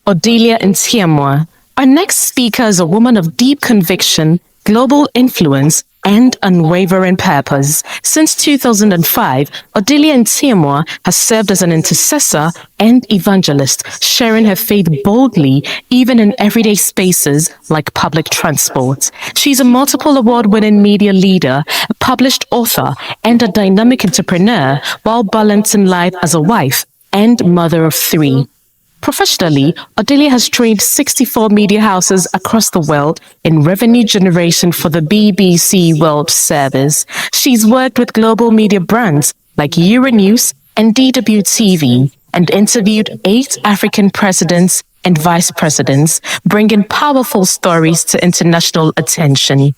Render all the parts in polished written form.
Odelia Ntiamwa. Our next speaker is a woman of deep conviction, global influence, and unwavering purpose. Since 2005, Odelia Ntiamwa has served as an intercessor and evangelist, sharing her faith boldly, even in everyday spaces like public transport. She's a multiple award-winning media leader, a published author, and a dynamic entrepreneur while balancing life as a wife and mother of 3. Professionally, Odelia has trained 64 media houses across the world in revenue generation for the BBC World Service. She's worked with global media brands like Euronews and DWTV and interviewed 8 African presidents and vice presidents, bringing powerful stories to international attention.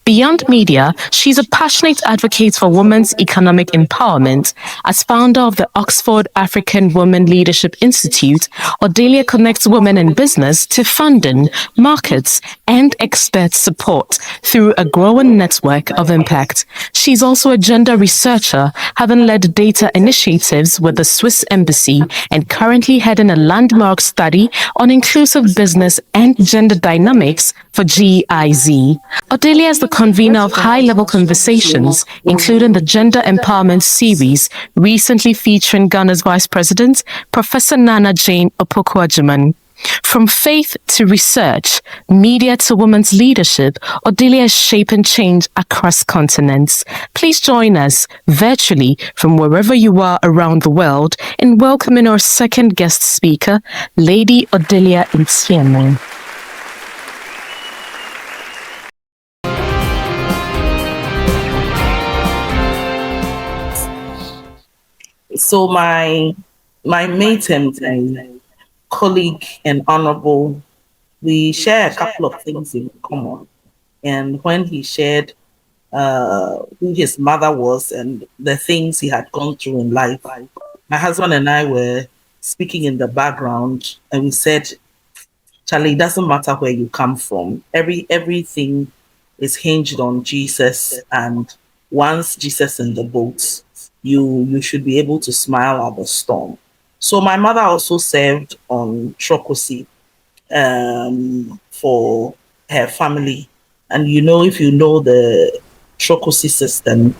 Beyond media, she's a passionate advocate for women's economic empowerment. As founder of the Oxford African Women Leadership Institute, Odelia connects women in business to funding, markets, and expert support through a growing network of impact. She's also a gender researcher, having led data initiatives with the Swiss Embassy and currently heading a landmark study on inclusive business and gender dynamics for GIZ. Odelia is the convener of high-level conversations, including the Gender Empowerment Series, recently featuring Ghana's Vice President, Professor Nana Jane Opoku-Agyeman. From faith to research, media to women's leadership, Odelia is shaping change across continents. Please join us virtually from wherever you are around the world in welcoming our second guest speaker, Lady Odelia Ntiamwa. So my mate and colleague and honorable, we share a couple of things in common. And when he shared who his mother was and the things he had gone through in life, my husband and I were speaking in the background, and we said, Charlie, it doesn't matter where you come from. Everything is hinged on Jesus, and once Jesus in the boat, you should be able to smile at the storm. So my mother also served on Trokosi for her family. And if you know the Trokosi system,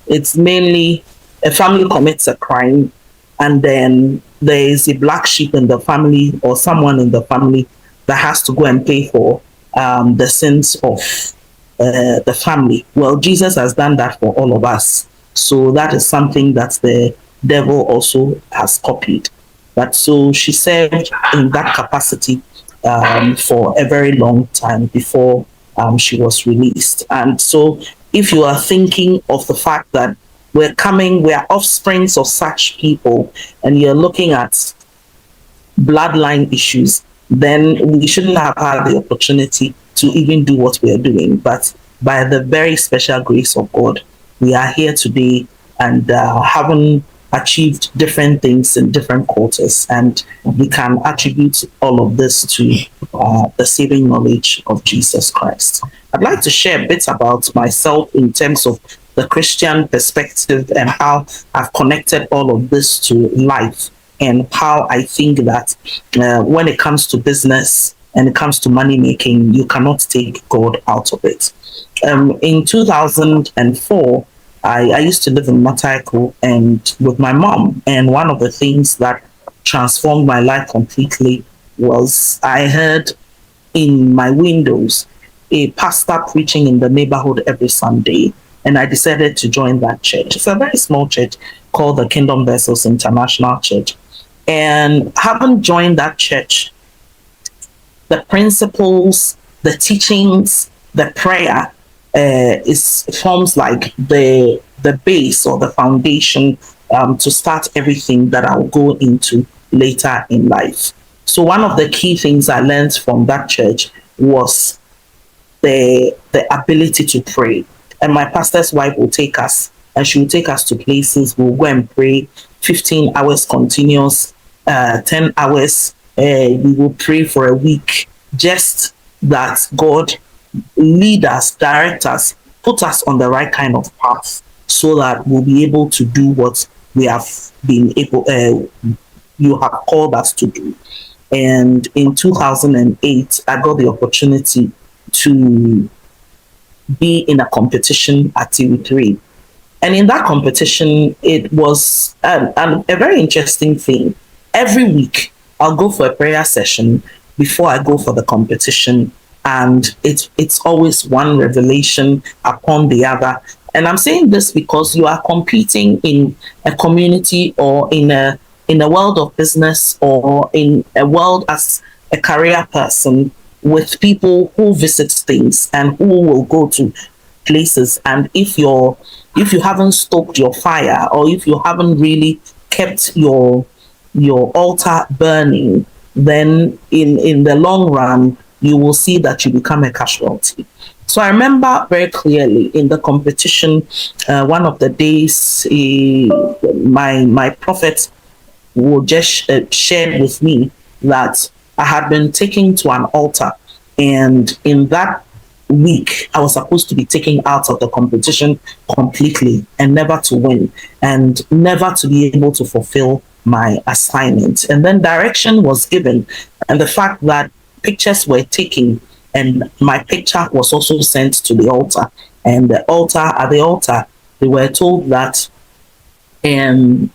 it's mainly a family commits a crime, and then there is a black sheep in the family or someone in the family that has to go and pay for the sins of the family. Well, Jesus has done that for all of us. So that is something that the devil also has copied. But so she served in that capacity for a very long time before she was released. And so if you are thinking of the fact that we are offsprings of such people, and you're looking at bloodline issues, then we shouldn't have had the opportunity to even do what we are doing. But by the very special grace of God, we are here today and having achieved different things in different quarters, and we can attribute all of this to the saving knowledge of Jesus Christ. I'd like to share a bit about myself in terms of the Christian perspective and how I've connected all of this to life, and how I think that when it comes to business and it comes to money making, you cannot take God out of it. In 2004, I used to live in Mataiku and with my mom, and one of the things that transformed my life completely was I heard in my windows a pastor preaching in the neighborhood every Sunday, and I decided to join that church. It's a very small church called the Kingdom Vessels International Church. And having joined that church, the principles, the teachings, the prayer forms like the base or the foundation to start everything that I'll go into later in life. So one of the key things I learned from that church was the ability to pray. And my pastor's wife will take us, and she will take us to places. We'll go and pray 15 hours continuous, 10 hours we will pray for a week, just that God lead us, direct us, put us on the right kind of path so that we'll be able to do what we have been able, you have called us to do. And in 2008, I got the opportunity to be in a competition at TV3. And in that competition, it was a very interesting thing. Every week, I'll go for a prayer session before I go for the competition. And it's always one revelation upon the other. And I'm saying this because you are competing in a community or in a world of business or in a world as a career person with people who visit things and who will go to places. And if you haven't stoked your fire, or if you haven't really kept your altar burning, then in the long run you will see that you become a casualty. So I remember very clearly in the competition, one of the days, my prophet would just share with me that I had been taken to an altar, and in that week I was supposed to be taken out of the competition completely and never to win and never to be able to fulfill my assignment. And then direction was given, and the fact that pictures were taken and my picture was also sent to the altar. And at the altar, they were told that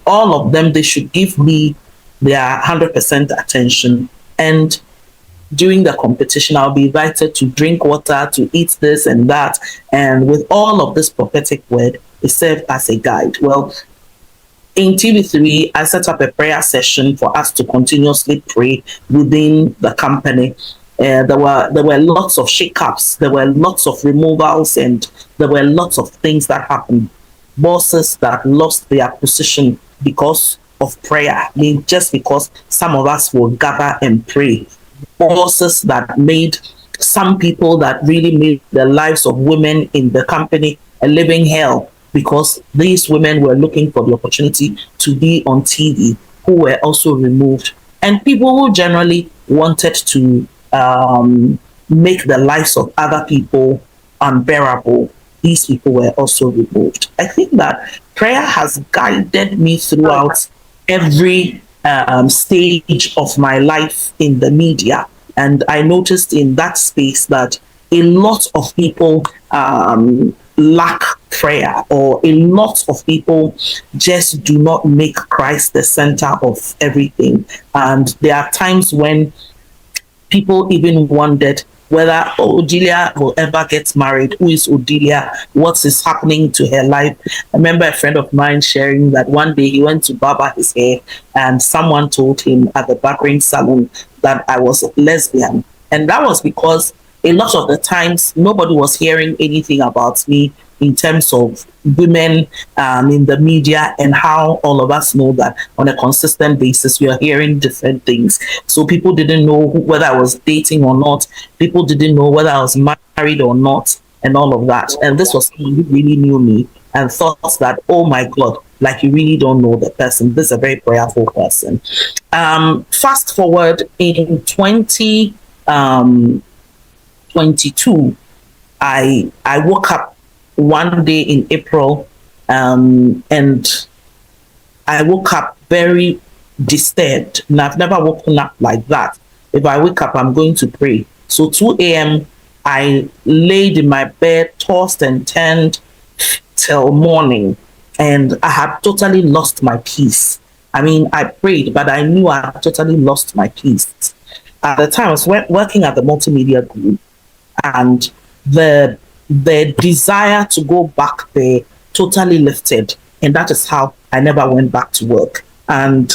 all of them, they should give me their 100% attention. And during the competition, I'll be invited to drink water, to eat this and that. And with all of this prophetic word, it served as a guide. Well, in TV3, I set up a prayer session for us to continuously pray within the company. There were lots of shakeups, there were lots of removals, and there were lots of things that happened. Bosses that lost their position because of prayer. I mean, just because some of us will gather and pray. Bosses that made some people that really made the lives of women in the company a living hell, because these women were looking for the opportunity to be on TV, who were also removed. And people who generally wanted to make the lives of other people unbearable, these people were also removed. I think that prayer has guided me throughout every stage of my life in the media. And I noticed in that space that a lot of people lack prayer, or a lot of people just do not make Christ the center of everything. And there are times when people even wondered whether Odelia will ever get married. Who is Odelia? What is happening to her life? I remember a friend of mine sharing that one day he went to barber his hair and someone told him at the barbering salon that I was lesbian. And that was because a lot of the times nobody was hearing anything about me in terms of women in the media, and how all of us know that on a consistent basis we are hearing different things. So people didn't know whether I was dating or not. People didn't know whether I was married or not, and all of that. And this was someone who really knew me and thought that, oh my God, like you really don't know the person. This is a very prayerful person. Fast forward in 2022, I woke up one day in April, and I woke up very disturbed. And I've never woken up like that. If I wake up, I'm going to pray. So 2 a.m., I laid in my bed, tossed and turned till morning, and I had totally lost my peace. I mean, I prayed, but I knew I had totally lost my peace. At the time, I was working at the multimedia group, and the desire to go back there totally lifted, and that is how I never went back to work. And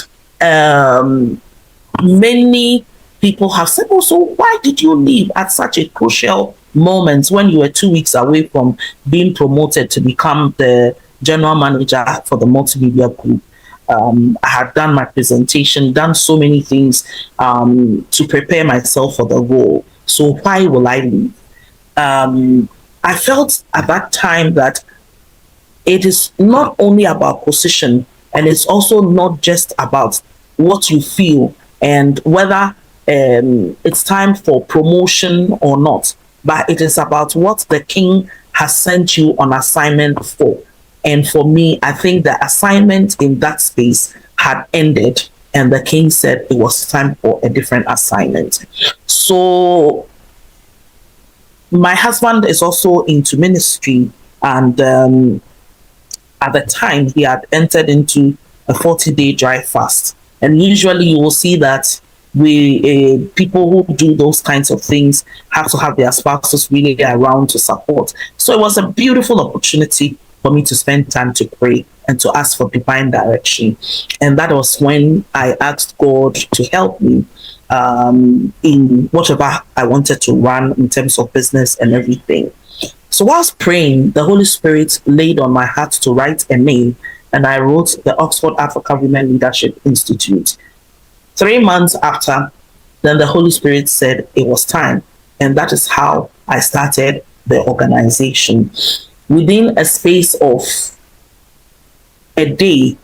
many people have said, oh, so why did you leave at such a crucial moment when you were 2 weeks away from being promoted to become the general manager for the multimedia group? I had done my presentation, done so many things to prepare myself for the role. So why will I leave? I felt at that time that it is not only about position, and it's also not just about what you feel and whether it's time for promotion or not, but it is about what the king has sent you on assignment for. And for me, I think the assignment in that space had ended, and the king said it was time for a different assignment. So my husband is also into ministry, and at the time he had entered into a 40-day dry fast. And usually you will see that we people who do those kinds of things have to have their spouses really around to support. So it was a beautiful opportunity for me to spend time to pray and to ask for divine direction. And that was when I asked God to help me in whatever I wanted to run in terms of business and everything. So whilst praying, the Holy Spirit laid on my heart to write a name, and I wrote the Oxford Africa Women Leadership Institute. 3 months after, then the Holy Spirit said it was time, and that is how I started the organization. Within a space of a day,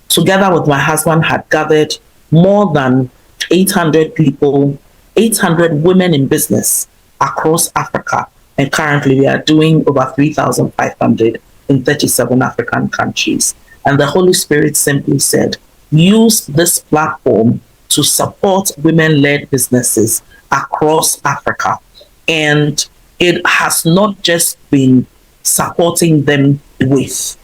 together with my husband, had gathered more than 800 people, 800 women in business across Africa. And currently we are doing over 3,500 in 37 African countries. And the Holy Spirit simply said, use this platform to support women-led businesses across Africa. And it has not just been supporting them with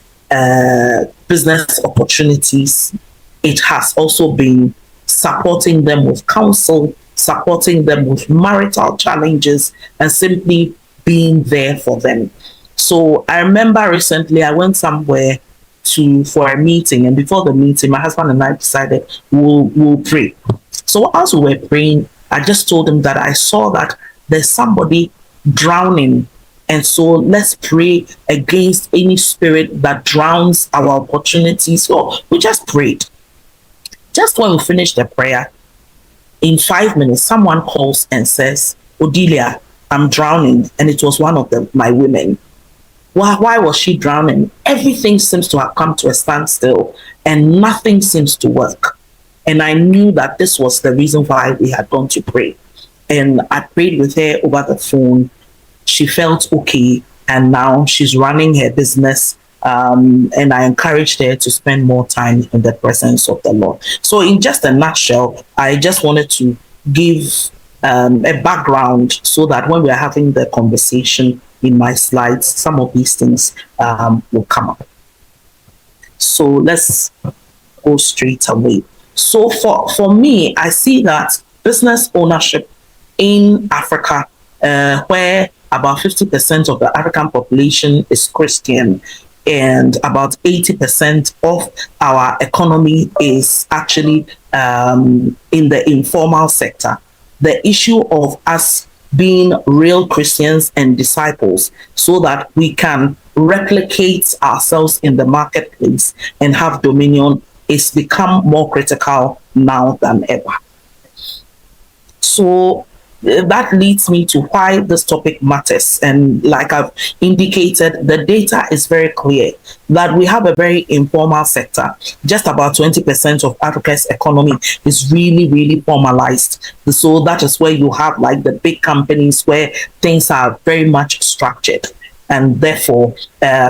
business opportunities. It has also been supporting them with counsel, supporting them with marital challenges, and simply being there for them. So I remember recently I went somewhere for a meeting, and before the meeting, my husband and I decided we'll pray. So as we were praying, I just told him that I saw that there's somebody drowning, and so let's pray against any spirit that drowns our opportunities. So we just prayed. Just when we finished the prayer, in 5 minutes, someone calls and says, Odelia, I'm drowning. And it was one of my women. Why was she drowning? Everything seems to have come to a standstill and nothing seems to work. And I knew that this was the reason why we had gone to pray. And I prayed with her over the phone. She felt okay. And now she's running her business. And I encouraged her to spend more time in the presence of the Lord. So in just a nutshell, I just wanted to give a background so that when we're having the conversation in my slides, some of these things will come up. So let's go straight away. So for me, I see that business ownership in Africa, where about 50% of the African population is Christian, and about 80% of our economy is actually in the informal sector. The issue of us being real Christians and disciples so that we can replicate ourselves in the marketplace and have dominion is become more critical now than ever. So that leads me to why this topic matters. And like I've indicated, the data is very clear that we have a very informal sector. Just about 20% of Africa's economy is really, really formalized. So that is where you have like the big companies where things are very much structured. And therefore,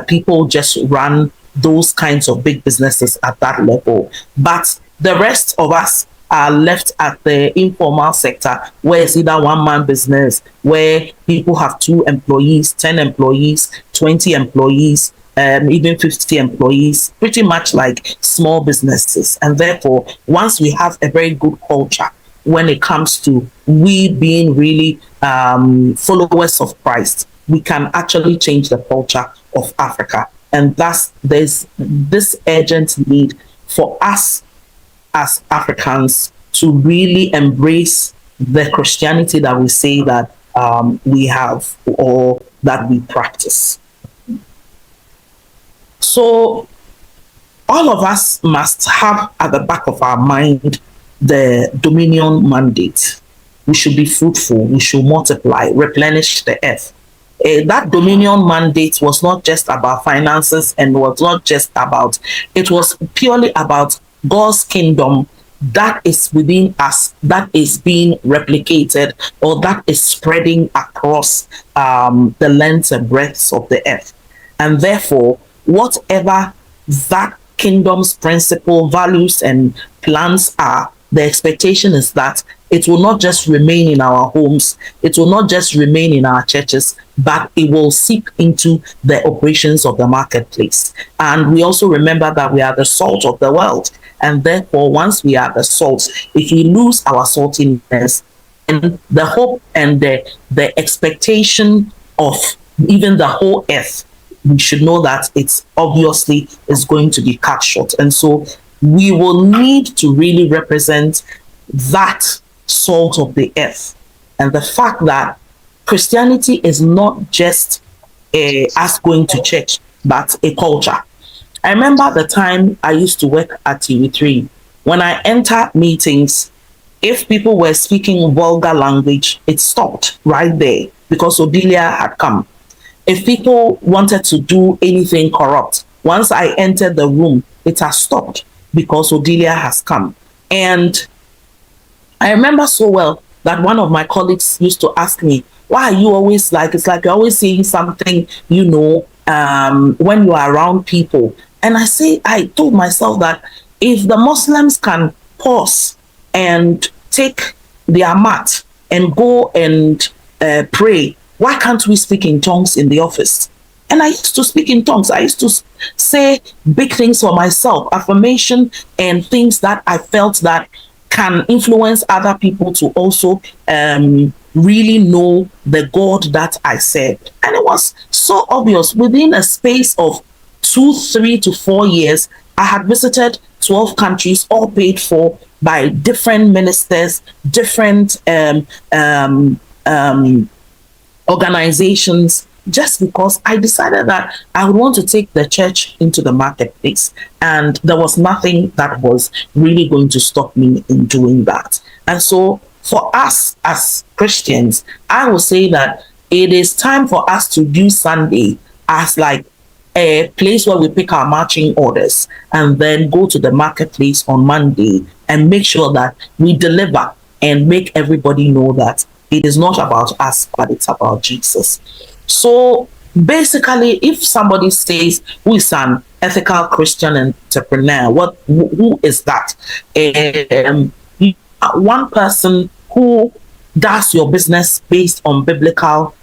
people just run those kinds of big businesses at that level. But the rest of us are left at the informal sector, where it's either one-man business, where people have 2 employees, 10 employees, 20 employees, even 50 employees, pretty much like small businesses. And therefore, once we have a very good culture when it comes to we being really followers of Christ, we can actually change the culture of Africa. And thus, there's this urgent need for us as Africans to really embrace the Christianity that we say that we have or that we practice. So all of us must have at the back of our mind the dominion mandate. We should be fruitful, we should multiply, replenish the earth. That dominion mandate was not just about finances and was not just about, it was purely about God's kingdom that is within us, that is being replicated, or that is spreading across the length and breadth of the earth. And therefore, whatever that kingdom's principle, values, and plans are, the expectation is that it will not just remain in our homes, it will not just remain in our churches, but it will seep into the operations of the marketplace. And we also remember that we are the salt of the world. And therefore, once we are the salt, if we lose our saltiness, and the hope and the expectation of even the whole earth, we should know that it's obviously is going to be cut short. And so we will need to really represent that salt of the earth, and the fact that Christianity is not just us going to church, but a culture. I remember the time I used to work at TV3. When I enter meetings, if people were speaking vulgar language, it stopped right there because Odelia had come. If people wanted to do anything corrupt, once I entered the room, it has stopped because Odelia has come. And I remember so well that one of my colleagues used to ask me, why are you always like, it's like you're always saying something, when you are around people. And I told myself that if the Muslims can pause and take their mat and go and pray, why can't we speak in tongues in the office? And I used to speak in tongues. I used to say big things for myself, affirmation and things that I felt that can influence other people to also really know the God that I serve. And it was so obvious. Within a space of 2, 3 to 4 years, I had visited 12 countries, all paid for by different ministers, different organizations, just because I decided that I would want to take the church into the marketplace. And there was nothing that was really going to stop me in doing that. And so for us as Christians, I will say that it is time for us to do Sunday as like a place where we pick our marching orders and then go to the marketplace on Monday and make sure that we deliver and make everybody know that it is not about us, but it's about Jesus. So basically, if somebody says who is an ethical Christian entrepreneur, who is that? One person who does your business based on biblical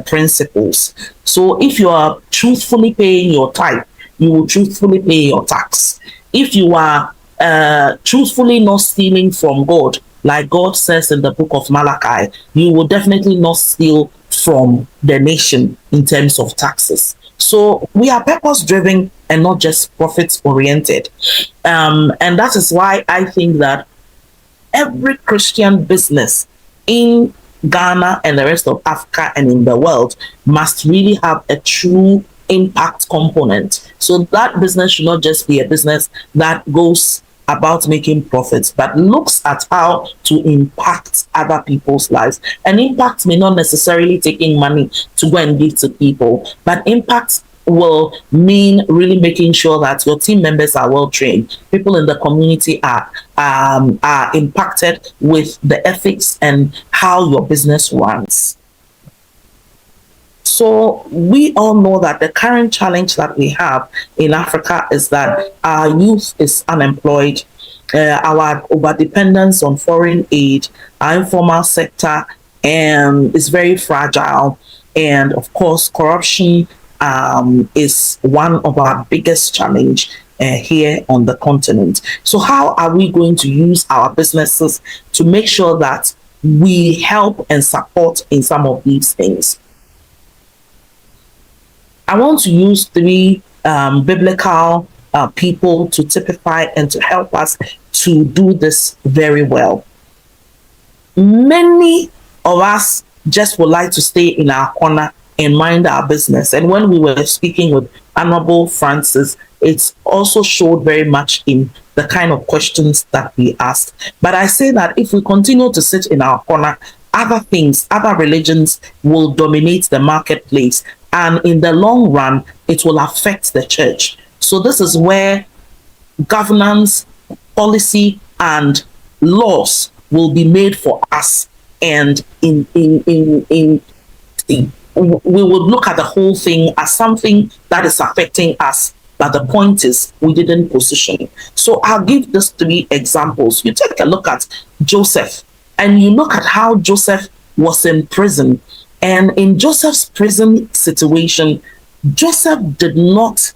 principles. So if you are truthfully paying your tithe, you will truthfully pay your tax. If you are truthfully not stealing from God, like God says in the book of Malachi, you will definitely not steal from the nation in terms of taxes. So we are purpose driven and not just profit oriented. And that is why I think that every Christian business in Ghana and the rest of Africa and in the world must really have a true impact component. So that business should not just be a business that goes about making profits, but looks at how to impact other people's lives. And impact may not necessarily taking money to go and give to people, but impact will mean really making sure that your team members are well trained, people in the community are impacted with the ethics and how your business runs. So we all know that the current challenge that we have in Africa is that our youth is unemployed, our overdependence on foreign aid, our informal sector is very fragile, and of course corruption is one of our biggest challenge here on the continent. So how are we going to use our businesses to make sure that we help and support in some of these things? I want to use 3 biblical people to typify and to help us to do this very well. Many of us just would like to stay in our corner and mind our business. And when we were speaking with Honorable Francis, it's also showed very much in the kind of questions that we asked. But I say that if we continue to sit in our corner, other things, other religions will dominate the marketplace. And in the long run, it will affect the church. So this is where governance, policy, and laws will be made for us. And we would look at the whole thing as something that is affecting us. But the point is, we didn't position. So I'll give these three examples. You take a look at Joseph, and you look at how Joseph was in prison. And in Joseph's prison situation, Joseph did not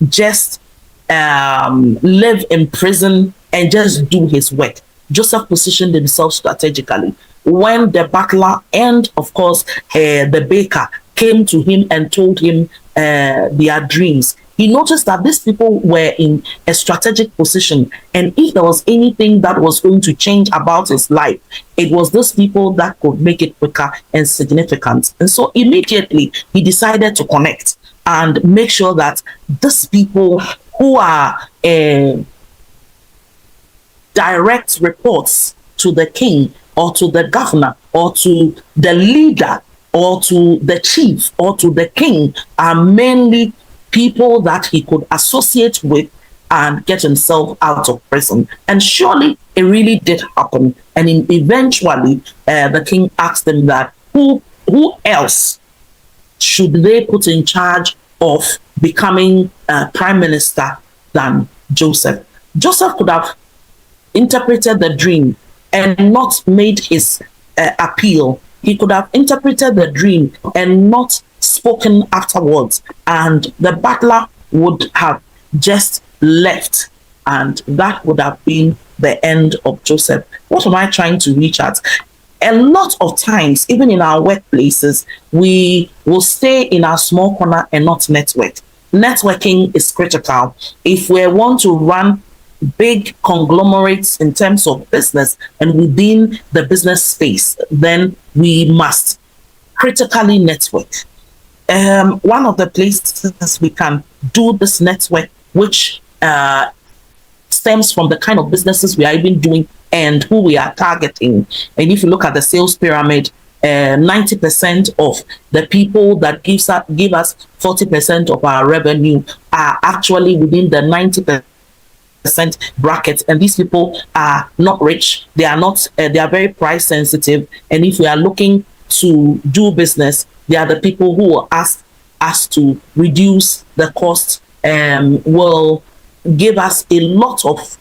just live in prison and just do his work. Joseph positioned himself strategically. When the butler and, of course, the baker came to him and told him their dreams, he noticed that these people were in a strategic position. And if there was anything that was going to change about his life, it was those people that could make it quicker and significant. And so immediately he decided to connect and make sure that these people who are direct reports to the king or to the governor or to the leader or to the chief or to the king are mainly people that he could associate with and get himself out of prison. And surely it really did happen. And eventually the king asked him that who else should they put in charge of becoming prime minister than Joseph? Joseph could have interpreted the dream and not made his appeal. He could have interpreted the dream and not spoken afterwards, and the butler would have just left, and that would have been the end of Joseph. What am I trying to reach at? A lot of times, even in our workplaces, we will stay in our small corner and not network. Networking is critical. If we want to run big conglomerates in terms of business and within the business space, then we must critically network. One of the places we can do this network, which stems from the kind of businesses we are even doing and who we are targeting. And if you look at the sales pyramid, 90% of the people that give us 40% of our revenue are actually within the 90% bracket, and these people are not rich. They are not. They are very price sensitive. And if we are looking to do business, they are the people who will ask us to reduce the cost. Will give us a lot of.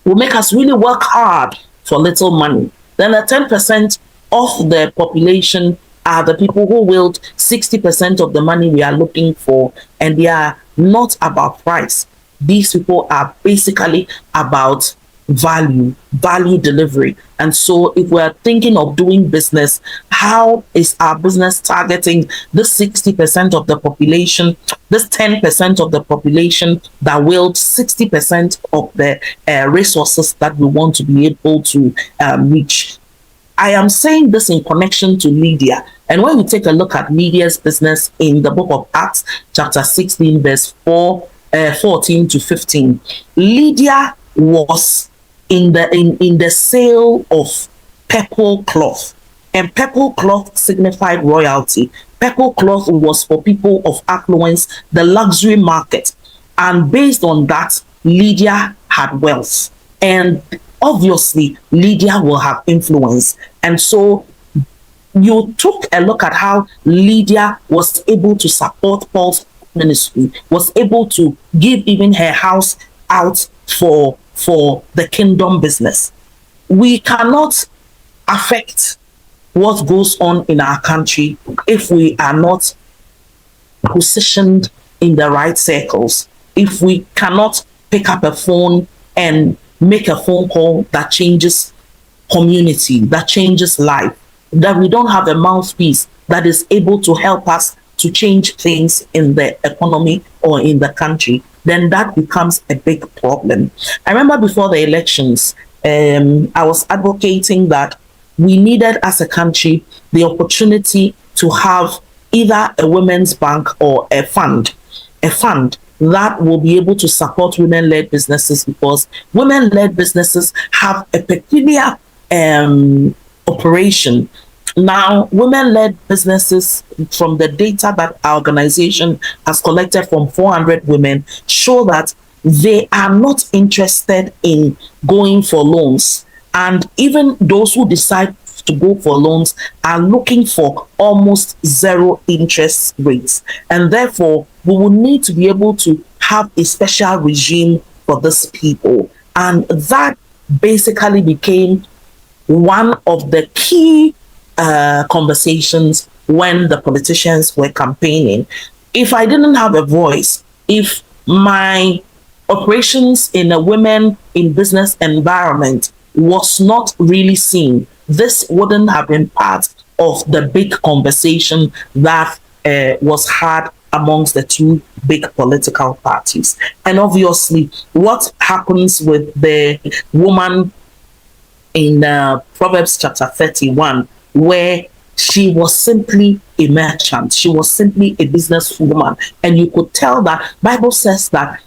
Will make us really work hard for little money. Then the 10% of the population are the people who wield 60% of the money we are looking for, and they are not about price. These people are basically about value delivery. And so if we're thinking of doing business, how is our business targeting this 60% of the population, this 10% of the population that wields 60% of the resources that we want to be able to reach? I am saying this in connection to Lydia. And when we take a look at Lydia's business in the book of Acts, chapter 16, verse 14 to 15, Lydia was in the sale of purple cloth, and purple cloth signified royalty. Purple cloth was for people of affluence, the luxury market, and based on that, Lydia had wealth, and obviously Lydia will have influence. And so you took a look at how Lydia was able to support Paul's ministry, was able to give even her house out for the kingdom business. We cannot affect what goes on in our country if we are not positioned in the right circles. If we cannot pick up a phone and make a phone call that changes community, that changes life, that we don't have a mouthpiece that is able to help us to change things in the economy or in the country, then that becomes a big problem. I remember before the elections, I was advocating that we needed as a country the opportunity to have either a women's bank or a fund that will be able to support women-led businesses, because women-led businesses have a peculiar operation. Now, women-led businesses, from the data that our organization has collected from 400 women, show that they are not interested in going for loans. And even those who decide to go for loans are looking for almost zero interest rates. And therefore, we will need to be able to have a special regime for these people. And that basically became one of the key conversations when the politicians were campaigning. If I didn't have a voice, if my operations in a women in business environment was not really seen, this wouldn't have been part of the big conversation that was had amongst the two big political parties. And obviously, what happens with the woman in Proverbs chapter 31, where she was simply a merchant, she was simply a businesswoman, and you could tell that Bible says that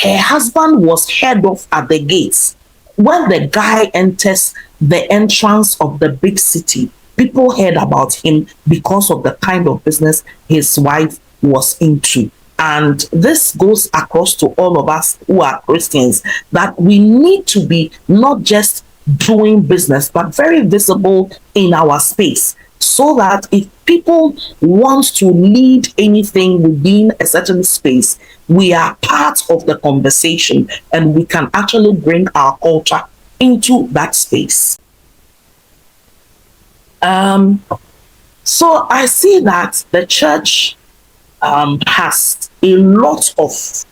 her husband was head off at the gates. When the guy enters the entrance of the big city, people heard about him because of the kind of business his wife was into. And this goes across to all of us who are Christians, that we need to be not just doing business, but very visible in our space, so that if people want to lead anything within a certain space, we are part of the conversation and we can actually bring our culture into that space. So I see that the church has a lot of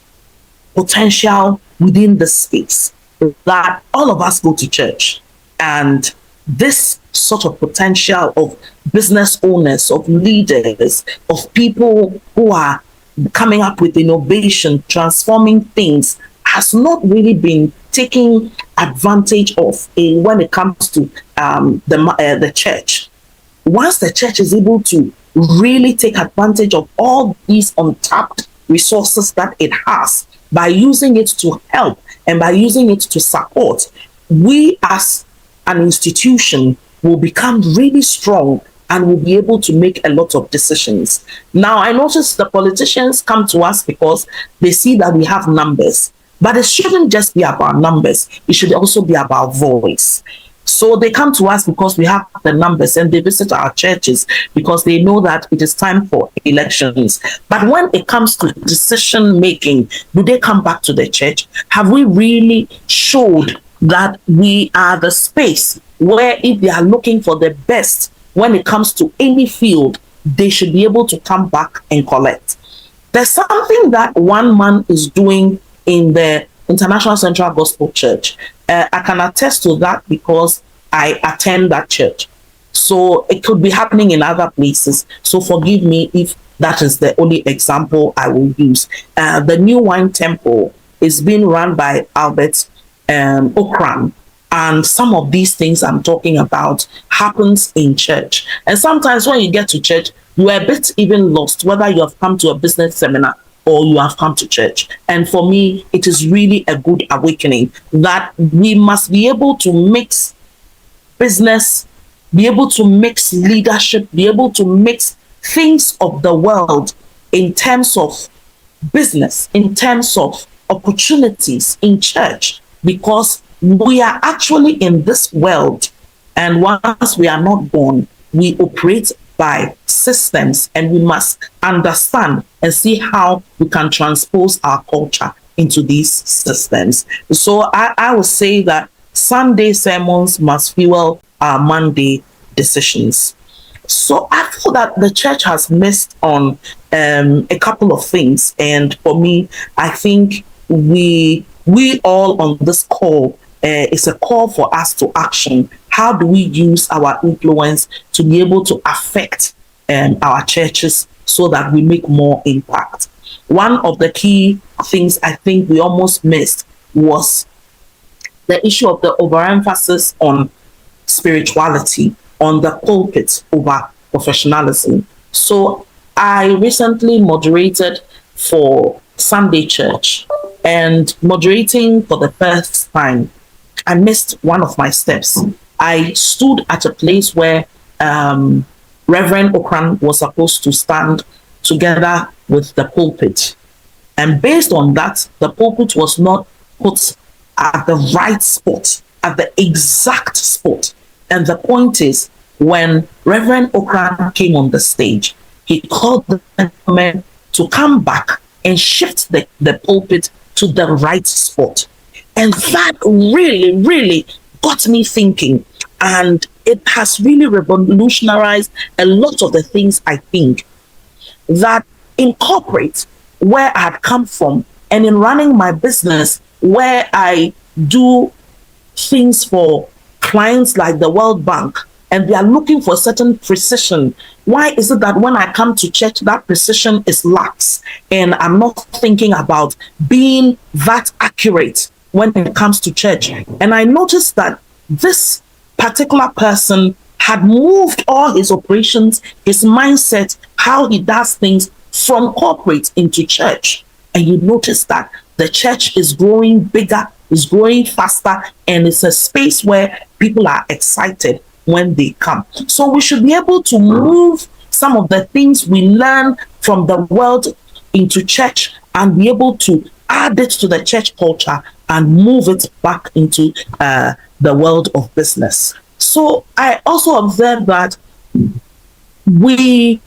potential within the space, that all of us go to church, and this sort of potential of business owners, of leaders, of people who are coming up with innovation, transforming things, has not really been taken advantage of when it comes to the church. Once the church is able to really take advantage of all these untapped resources that it has, by using it to help and by using it to support, we as an institution will become really strong and will be able to make a lot of decisions. Now, I notice the politicians come to us because they see that we have numbers, but it shouldn't just be about numbers. It should also be about voice. So they come to us because we have the numbers, and they visit our churches because they know that it is time for elections. But when it comes to decision making, do they come back to the church? Have we really showed that we are the space where, if they are looking for the best when it comes to any field, they should be able to come back and collect? There's something that one man is doing in the International Central Gospel Church. I can attest to that because I attend that church. So it could be happening in other places. So forgive me if that is the only example I will use. The New Wine Temple is being run by Albert Okran. And some of these things I'm talking about happens in church. And sometimes when you get to church, you are a bit even lost, whether you have come to a business seminar or you have come to church. And for me, it is really a good awakening that we must be able to mix business, be able to mix leadership, be able to mix things of the world in terms of business, in terms of opportunities in church, because we are actually in this world. And once we are not born, we operate by systems, and we must understand and see how we can transpose our culture into these systems. So I would say that Sunday sermons must fuel our Monday decisions. So I feel that the church has missed on a couple of things. And for me, I think we all on this call, it's a call for us to action. How do we use our influence to be able to affect our churches so that we make more impact? One of the key things I think we almost missed was the issue of the overemphasis on spirituality, on the pulpit over professionalism. So I recently moderated for Sunday church, and moderating for the first time, I missed one of my steps. I stood at a place where Reverend Okran was supposed to stand together with the pulpit. And based on that, the pulpit was not put at the right spot, at the exact spot. And the point is, when Reverend Okran came on the stage, he called the gentleman to come back and shift the pulpit to the right spot. And that really, really got me thinking. And it has really revolutionized a lot of the things I think that in corporate, where I had come from, and in running my business, where I do things for clients like the World Bank, and they are looking for certain precision. Why is it that when I come to church, that precision is lax, and I'm not thinking about being that accurate when it comes to church? And I noticed that this particular person had moved all his operations, his mindset, how he does things from corporate into church. And you notice that the church is growing bigger, is growing faster, and it's a space where people are excited when they come. So we should be able to move some of the things we learn from the world into church and be able to add it to the church culture and move it back into the world of business. So I also observed that we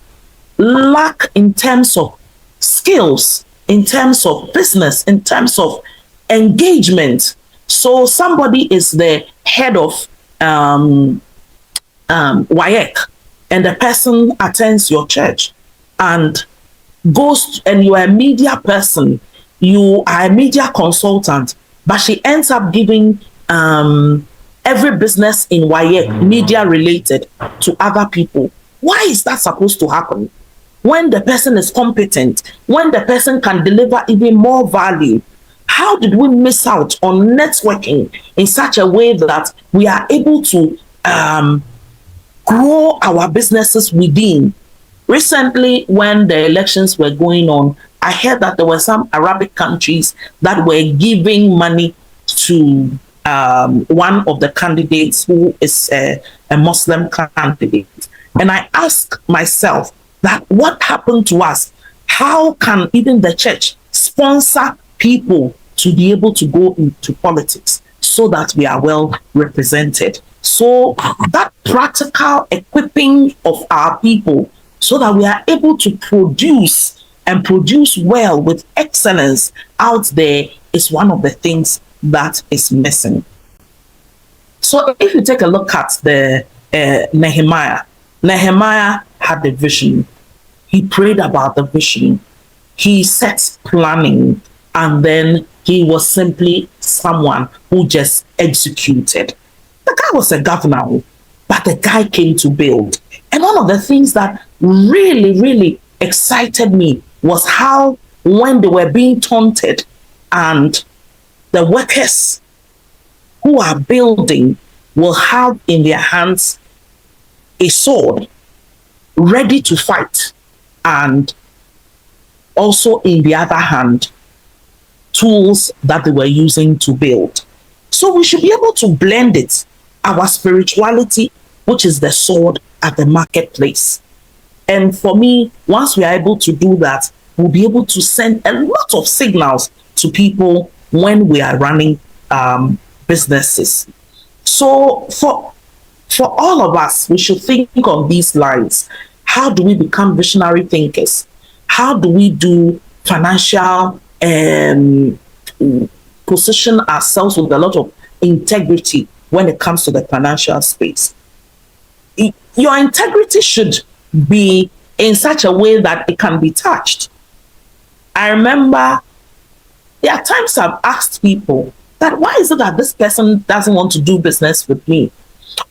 lack in terms of skills, in terms of business, in terms of engagement. So somebody is the head of WAEC, and the person attends your church and and you are a media person, you are a media consultant, but she ends up giving every business in WAEC media related to other people. Why is that supposed to happen? When the person is competent, when the person can deliver even more value, how did we miss out on networking in such a way that we are able to grow our businesses within? Recently, when the elections were going on, I heard that there were some Arabic countries that were giving money to one of the candidates who is a Muslim candidate. And I asked myself that what happened to us? How can even the church sponsor people to be able to go into politics so that we are well represented? So that practical equipping of our people so that we are able to produce and produce well with excellence out there is one of the things that is missing. So if you take a look at the Nehemiah had the vision. He prayed about the vision. He set planning, and then he was simply someone who just executed. The guy was a governor, but the guy came to build. And one of the things that really, really excited me was how when they were being taunted and the workers who are building will have in their hands a sword ready to fight, and also in the other hand, tools that they were using to build. So we should be able to blend it, our spirituality, which is the sword at the marketplace. And for me, once we are able to do that, we'll be able to send a lot of signals to people when we are running businesses. So for all of us, we should think on these lines. How do we become visionary thinkers? How do we do financial position ourselves with a lot of integrity when it comes to the financial space? Your integrity should be in such a way that it can be touched. I remember there are times I've asked people that why is it that this person doesn't want to do business with me?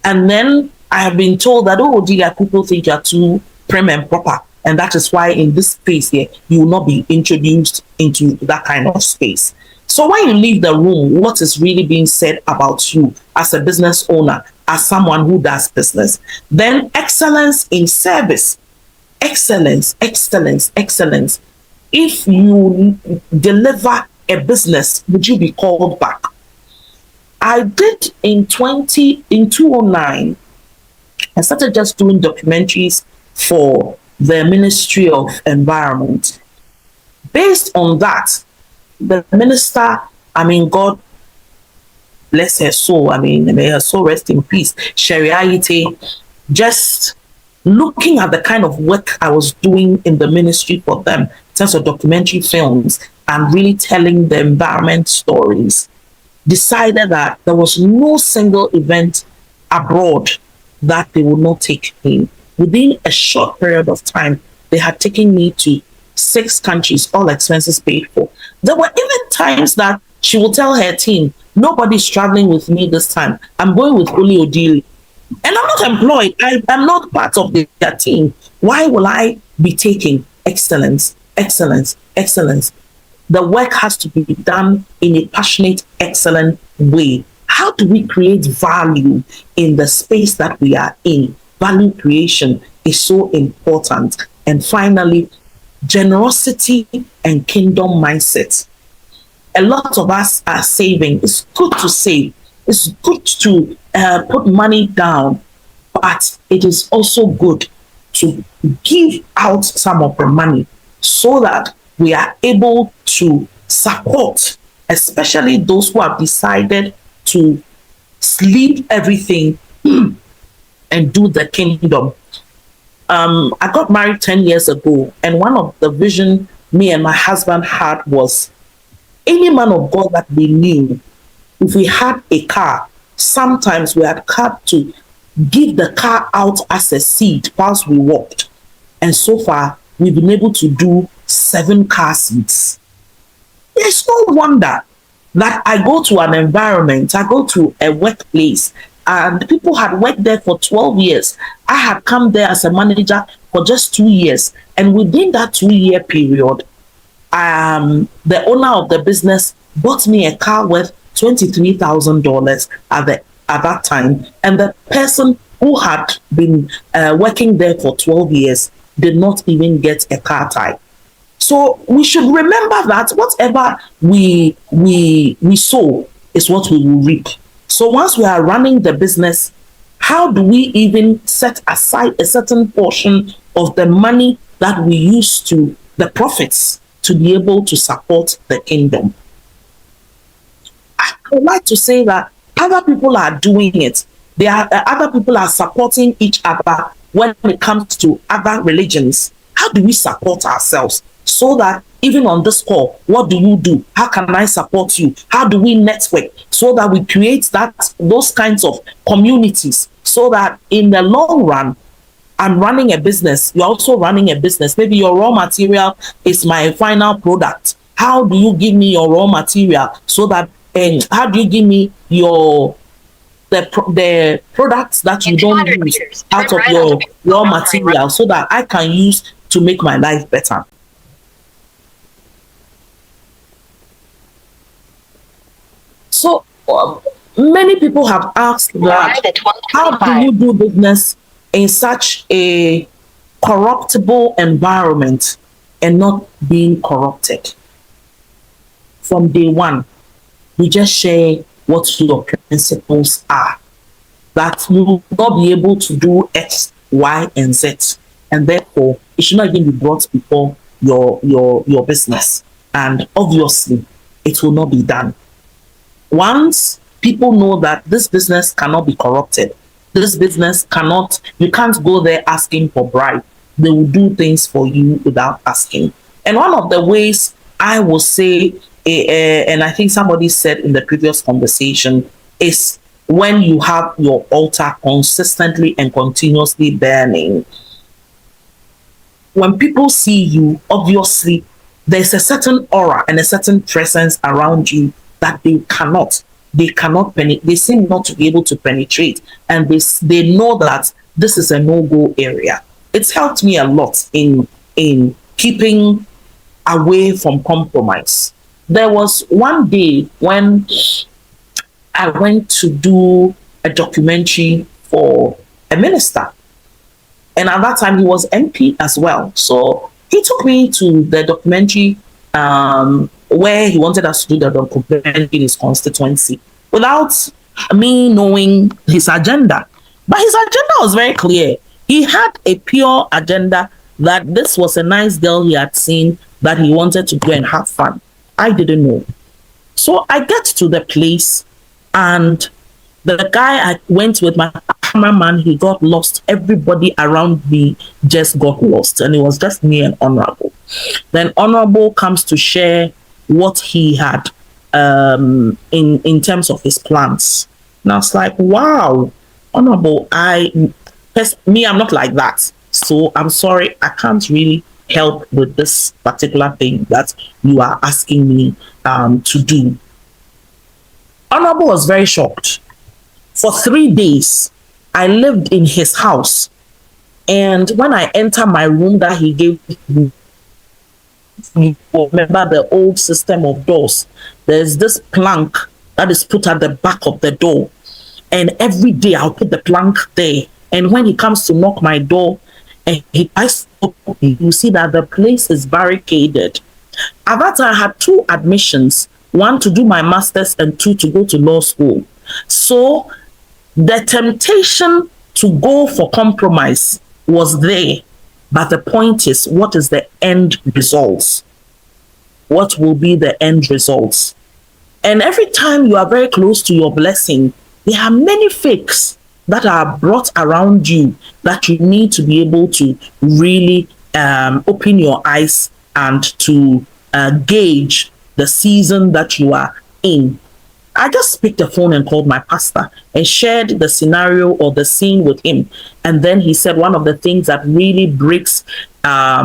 And then I have been told that, oh, dear, people think you're too prim and proper. And that is why in this space here, you will not be introduced into that kind of space. So when you leave the room, what is really being said about you as a business owner, as someone who does business? Then excellence in service. Excellence, excellence, excellence. If you deliver a business, would you be called back? I did in 2009, I started just doing documentaries for the Ministry of Environment. Based on that, the minister, I mean, God bless her soul, I mean, may her soul rest in peace, Sheriaite, just looking at the kind of work I was doing in the ministry for them, in terms of documentary films and really telling the environment stories, decided that there was no single event abroad that they would not take me. Within a short period of time, they had taken me to 6 countries, all expenses paid for. There were even times that she would tell her team, nobody's traveling with me this time. I'm going with Uli Odili. And I'm not employed. I'm not part of their team. Why will I be taking excellence, excellence, excellence? The work has to be done in a passionate, excellent way. How do we create value in the space that we are in? Value creation is so important. And finally, generosity and kingdom mindset. A lot of us are saving. It's good to save. It's good to put money down, but it is also good to give out some of the money so that we are able to support, especially those who have decided to leave everything and do the kingdom. I got married 10 years ago, and one of the vision me and my husband had was any man of God that we knew, if we had a car, sometimes we had had to give the car out as a seed whilst we walked. And so far, we've been able to do 7 car seats. It's no wonder that I go to an environment, I go to a workplace, and people had worked there for 12 years. I had come there as a manager for just 2 years. And within that 2-year period, the owner of the business bought me a car worth $23,000 at that time, and the person who had been working there for 12 years did not even get a car type. So we should remember that whatever we sow is what we will reap. So once we are running the business, how do we even set aside a certain portion of the money that we use to the profits to be able to support the kingdom? I would like to say that other people are doing it. Other people are supporting each other when it comes to other religions. How do we support ourselves so that even on this call, what do you do? How can I support you? How do we network so that we create those kinds of communities so that in the long run, I'm running a business, you're also running a business. Maybe your raw material is my final product. How do you give me your raw material so that, and how do you give me the products that you don't use out of your raw material so that I can use to make my life better? So many people have asked that, how do you do business in such a corruptible environment and not being corrupted? From day one, we just share what your principles are, that you will not be able to do X, Y, and Z, and therefore it should not even be brought before your business, and obviously it will not be done. Once people know that this business cannot be corrupted, this business you can't go there asking for bribe. They will do things for you without asking. And one of the ways I will say, and I think somebody said in the previous conversation, is when you have your altar consistently and continuously burning. When people see you, obviously, there's a certain aura and a certain presence around you that they cannot penetrate. They seem not to be able to penetrate, and they know that this is a no-go area. It's helped me a lot in keeping away from compromise. There was one day when I went to do a documentary for a minister, and at that time he was MP as well. So he took me to the documentary where he wanted us to do the documentary in his constituency without me knowing his agenda. But his agenda was very clear. He had a pure agenda that this was a nice girl he had seen that he wanted to go and have fun. I didn't know. So I get to the place, and the guy I went with, my cameraman, he got lost. Everybody around me just got lost, and it was just me and Honorable. Then Honorable comes to share what he had in terms of his plans. And I was like, wow, Honorable, I'm not like that. So I'm sorry, I can't really help with this particular thing that you are asking me to do. Honorable was very shocked. For 3 days, I lived in his house. And when I enter my room that he gave me, remember the old system of doors, there's this plank that is put at the back of the door. And every day I'll put the plank there. And when he comes to knock my door, and you see that the place is barricaded. At that time, I had 2 admissions, 1 to do my master's and 2 to go to law school. So the temptation to go for compromise was there. But the point is, what is the end results? What will be the end results? And every time you are very close to your blessing, there are many fakes that are brought around you that you need to be able to really open your eyes and to gauge the season that you are in. I just picked the phone and called my pastor and shared the scenario or the scene with him. And then he said one of the things that really breaks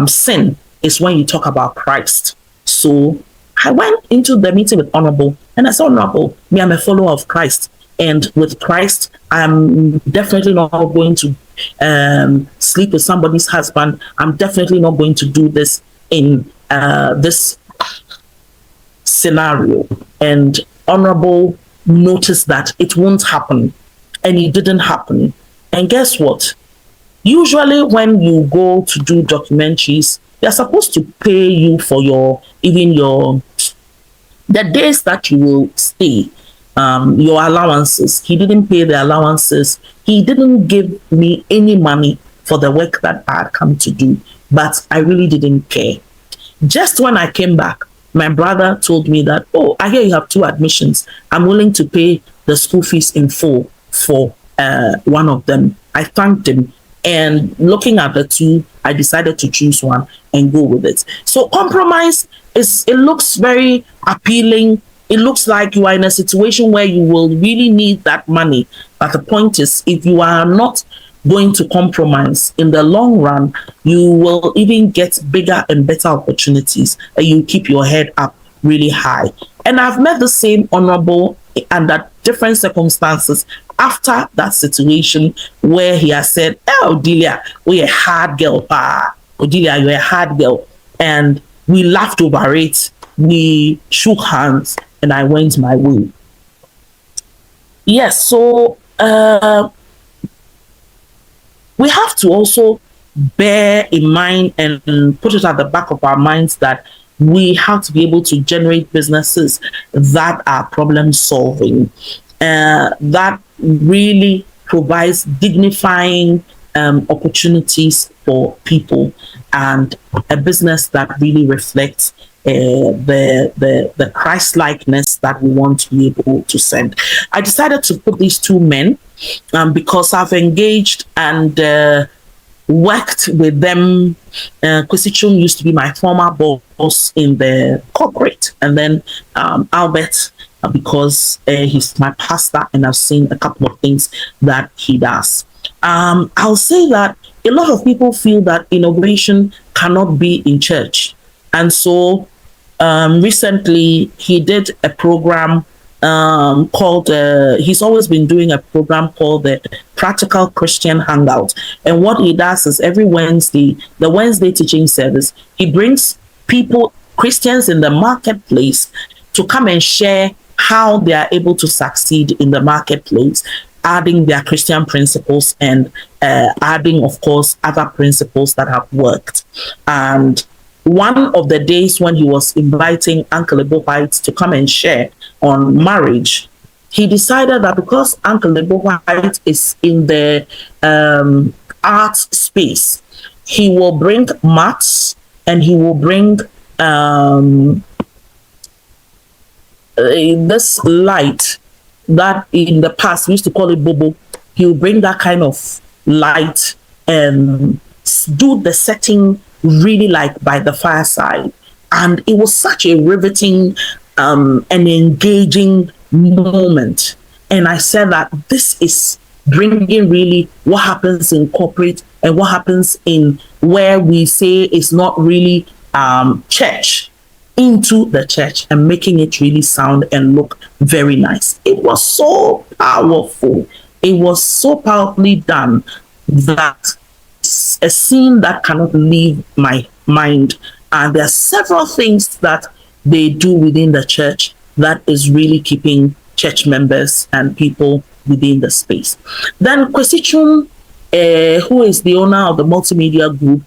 sin is when you talk about Christ. So I went into the meeting with Honorable and I said, Honorable, me, I'm a follower of Christ. And with Christ, I'm definitely not going to sleep with somebody's husband. I'm definitely not going to do this in this scenario. And Honorable noticed that it won't happen. And it didn't happen. And guess what? Usually when you go to do documentaries, they're supposed to pay you for the days that you will stay. Your allowances. He didn't pay the allowances. He didn't give me any money for the work that I had come to do. But I really didn't care. Just when I came back, my brother told me that, oh, I hear you have 2 admissions. I'm willing to pay the school fees in full for one of them. I thanked him. And looking at the 2, I decided to choose one and go with it. So compromise it looks very appealing. It looks like you are in a situation where you will really need that money. But the point is, if you are not going to compromise in the long run, you will even get bigger and better opportunities and you keep your head up really high. And I've met the same Honorable under different circumstances after that situation where he has said, oh, Delia, we're a hard girl. Delia, you're a hard girl. And we laughed over it. We shook hands. And I went my way. Yes, so we have to also bear in mind and put it at the back of our minds that we have to be able to generate businesses that are problem solving, that really provides dignifying opportunities for people, and a business that really reflects the Christ-likeness that we want to be able to send. I decided to put these 2 men because I've engaged and worked with them. Kwesi Chung used to be my former boss in the corporate, and then Albert, because he's my pastor and I've seen a couple of things that he does. I'll say that a lot of people feel that innovation cannot be in church. And so recently he did a program called, he's always been doing a program called the Practical Christian Hangout. And what he does is every Wednesday, the Wednesday teaching service, he brings people, Christians in the marketplace, to come and share how they are able to succeed in the marketplace, adding their Christian principles and adding, of course, other principles that have worked. And one of the days when he was inviting Uncle Ebo White to come and share on marriage, he decided that because Uncle Ebo White is in the art space, he will bring maths and he will bring um, this light that in the past we used to call it bobo. He'll bring that kind of light and do the setting really like by the fireside. And it was such a riveting and engaging moment. And I said that this is bringing really what happens in corporate and what happens in where we say it's not really church into the church and making it really sound and look very nice. It was so powerful. It was so powerfully done that it's a scene that cannot leave my mind. And there are several things that they do within the church that is really keeping church members and people within the space. Then Kwesichum, who is the owner of the multimedia group,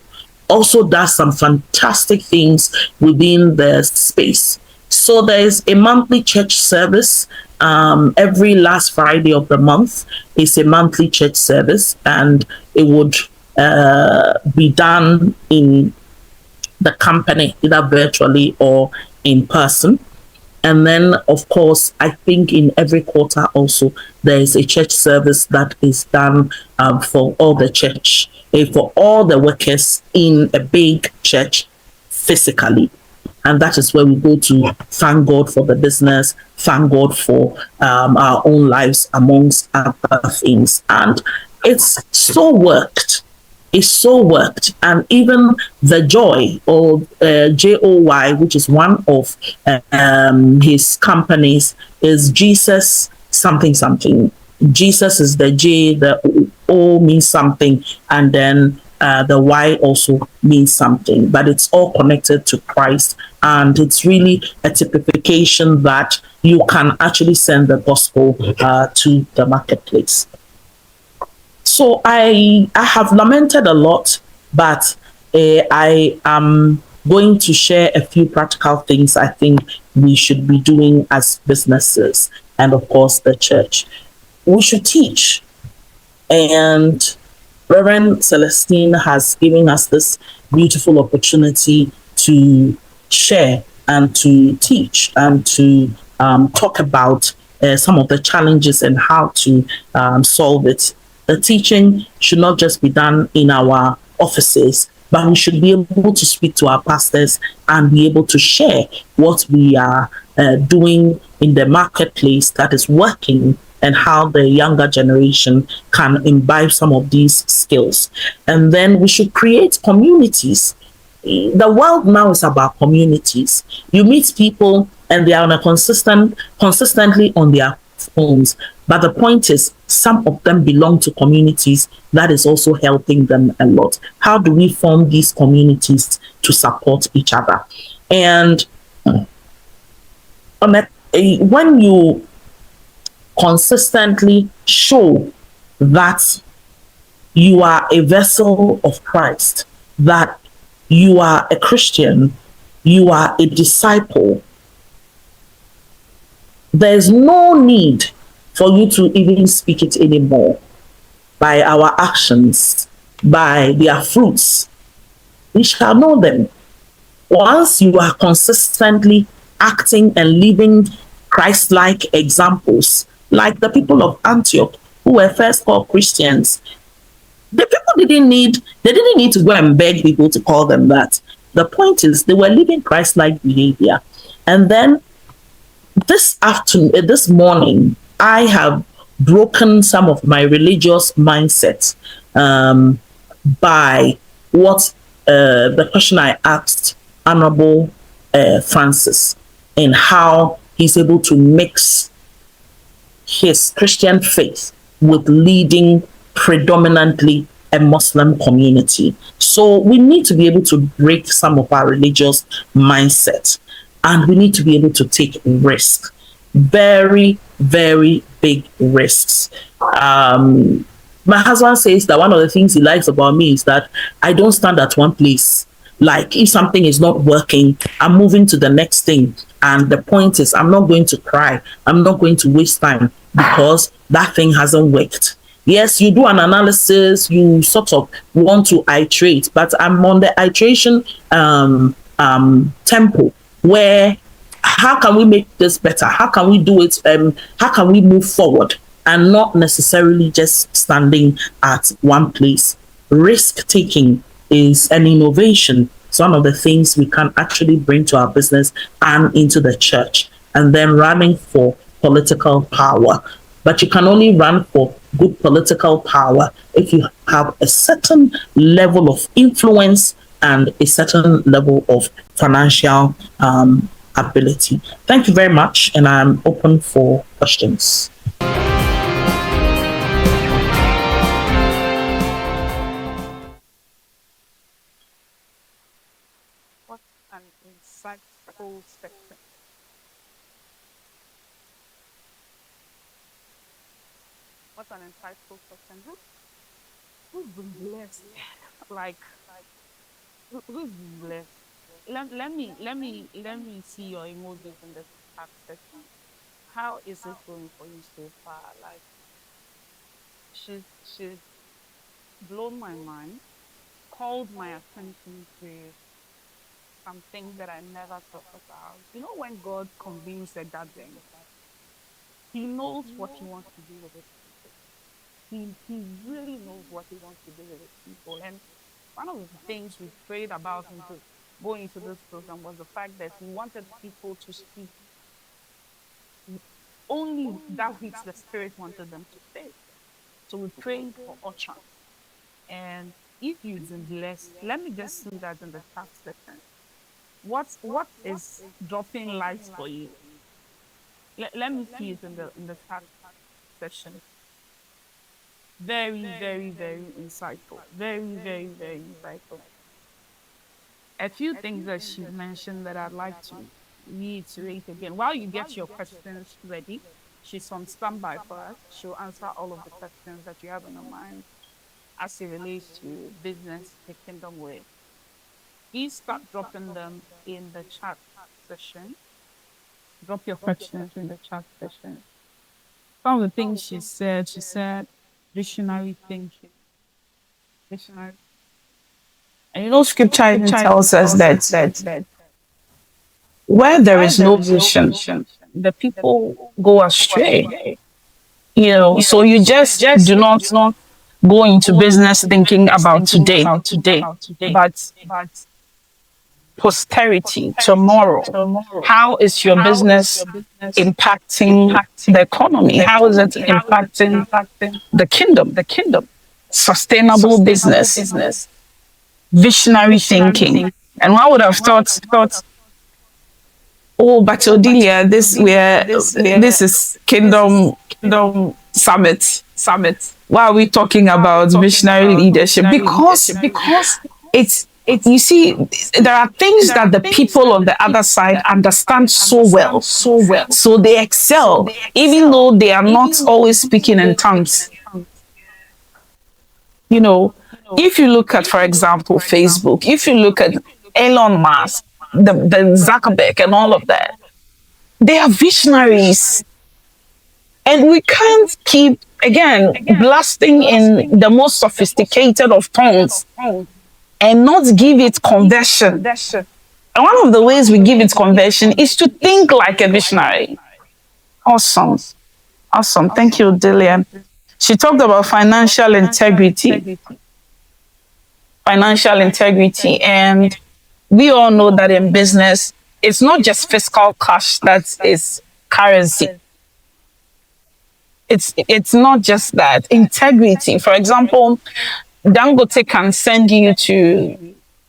also does some fantastic things within the space. So there's a monthly church service. Every last Friday of the month is a monthly church service, and it would be done in the company, either virtually or in person. And then, of course, I think in every quarter also, there is a church service that is done for all the church, for all the workers in a big church physically. And that is where we go to thank God for the business, thank God for our own lives, amongst other things. And it's so worked. It's so worked. And even the Joy, or JOY, which is one of his companies, is Jesus something something. Jesus is the J, the O means something, and then the Y also means something, but it's all connected to Christ. And it's really a typification that you can actually send the gospel to the marketplace. So I have lamented a lot, but I am going to share a few practical things I think we should be doing as businesses, and of course the church. We should teach. And Reverend Celestine has given us this beautiful opportunity to share and to teach and to talk about some of the challenges and how to solve it. The teaching should not just be done in our offices, but we should be able to speak to our pastors and be able to share what we are doing in the marketplace that is working, and how the younger generation can imbibe some of these skills. And then we should create communities. The world now is about communities. You meet people and they are on a consistently on their phones. But the point is, some of them belong to communities that is also helping them a lot. How do we form these communities to support each other? And when you consistently show that you are a vessel of Christ, that you are a Christian, you are a disciple, there's no need for you to even speak it anymore. By our actions, by their fruits, we shall know them. Once you are consistently acting and living Christ-like examples, like the people of Antioch, who were first called Christians, the people didn't need to go and beg people to call them that. The point is, they were living Christ-like behavior. And then this morning, I have broken some of my religious mindset by what the question I asked Honorable Francis, and how he's able to mix his Christian faith with leading predominantly a Muslim community. So we need to be able to break some of our religious mindset, and we need to be able to take risks, very, very big risks. My husband says that one of the things he likes about me is that I don't stand at one place. Like, if something is not working, I'm moving to the next thing. And the point is, I'm not going to cry. I'm not going to waste time because that thing hasn't worked. Yes, you do an analysis, you sort of want to iterate, but I'm on the iteration tempo where how can we make this better? How can we do it? How can we move forward and not necessarily just standing at one place? Risk taking is an innovation. It's one of the things we can actually bring to our business and into the church. And then running for political power. But you can only run for good political power if you have a certain level of influence and a certain level of financial ability. Thank you very much, and I'm open for questions. What an insightful section. What an insightful section. Who's been blessed? Like, who's been blessed? Let me see your emojis in the chat section. How is it going for you so far? Like, she's blown my mind, called my attention to some things that I never thought about. You know, when God convenes a gathering, He knows what He wants to do with His people. He really knows what He wants to do with His people. And one of the things we prayed about into going into this program was the fact that we wanted people to speak only that which the Spirit wanted them to say. So we prayed for utterance. And if you've been blessed, let me just see that in the chat section. What is dropping lights for you? Let me see it in the chat section. Very, very, very insightful. Very, very, very insightful. A few things that she mentioned that I'd like to reiterate again. While you get your questions ready, she's on standby for us. She'll answer all of the questions that you have in your mind as it relates to business, the kingdom way. Please start dropping them in the chat session. Drop your questions in the chat session. Some of the things she said, visionary thinking. Visionary. And you know, scripture even tells us that where there is no vision, the people go astray. You know, so you just do not go into business thinking about today, but posterity, tomorrow. How is your business impacting the economy? How is it impacting the kingdom? Sustainable business, visionary thinking. And one would have thought, oh, but Odelia, this is kingdom summit. Why are we talking about visionary leadership? Because it's you see, there are things that the people on the other side understand so well, so they excel, even though they are not always speaking in tongues. You know, if you look at, for example, Facebook, if you look at Elon Musk, the Zuckerberg, and all of that, they are visionaries. And we can't keep, again, blasting in the most sophisticated of tones and not give it conversion. And one of the ways we give it conversion is to think like a visionary. Awesome. Thank you, Dillian. She talked about financial integrity. And we all know that in business, it's not just fiscal cash that is currency. It's not just that. Integrity. For example, Dangote can send you to,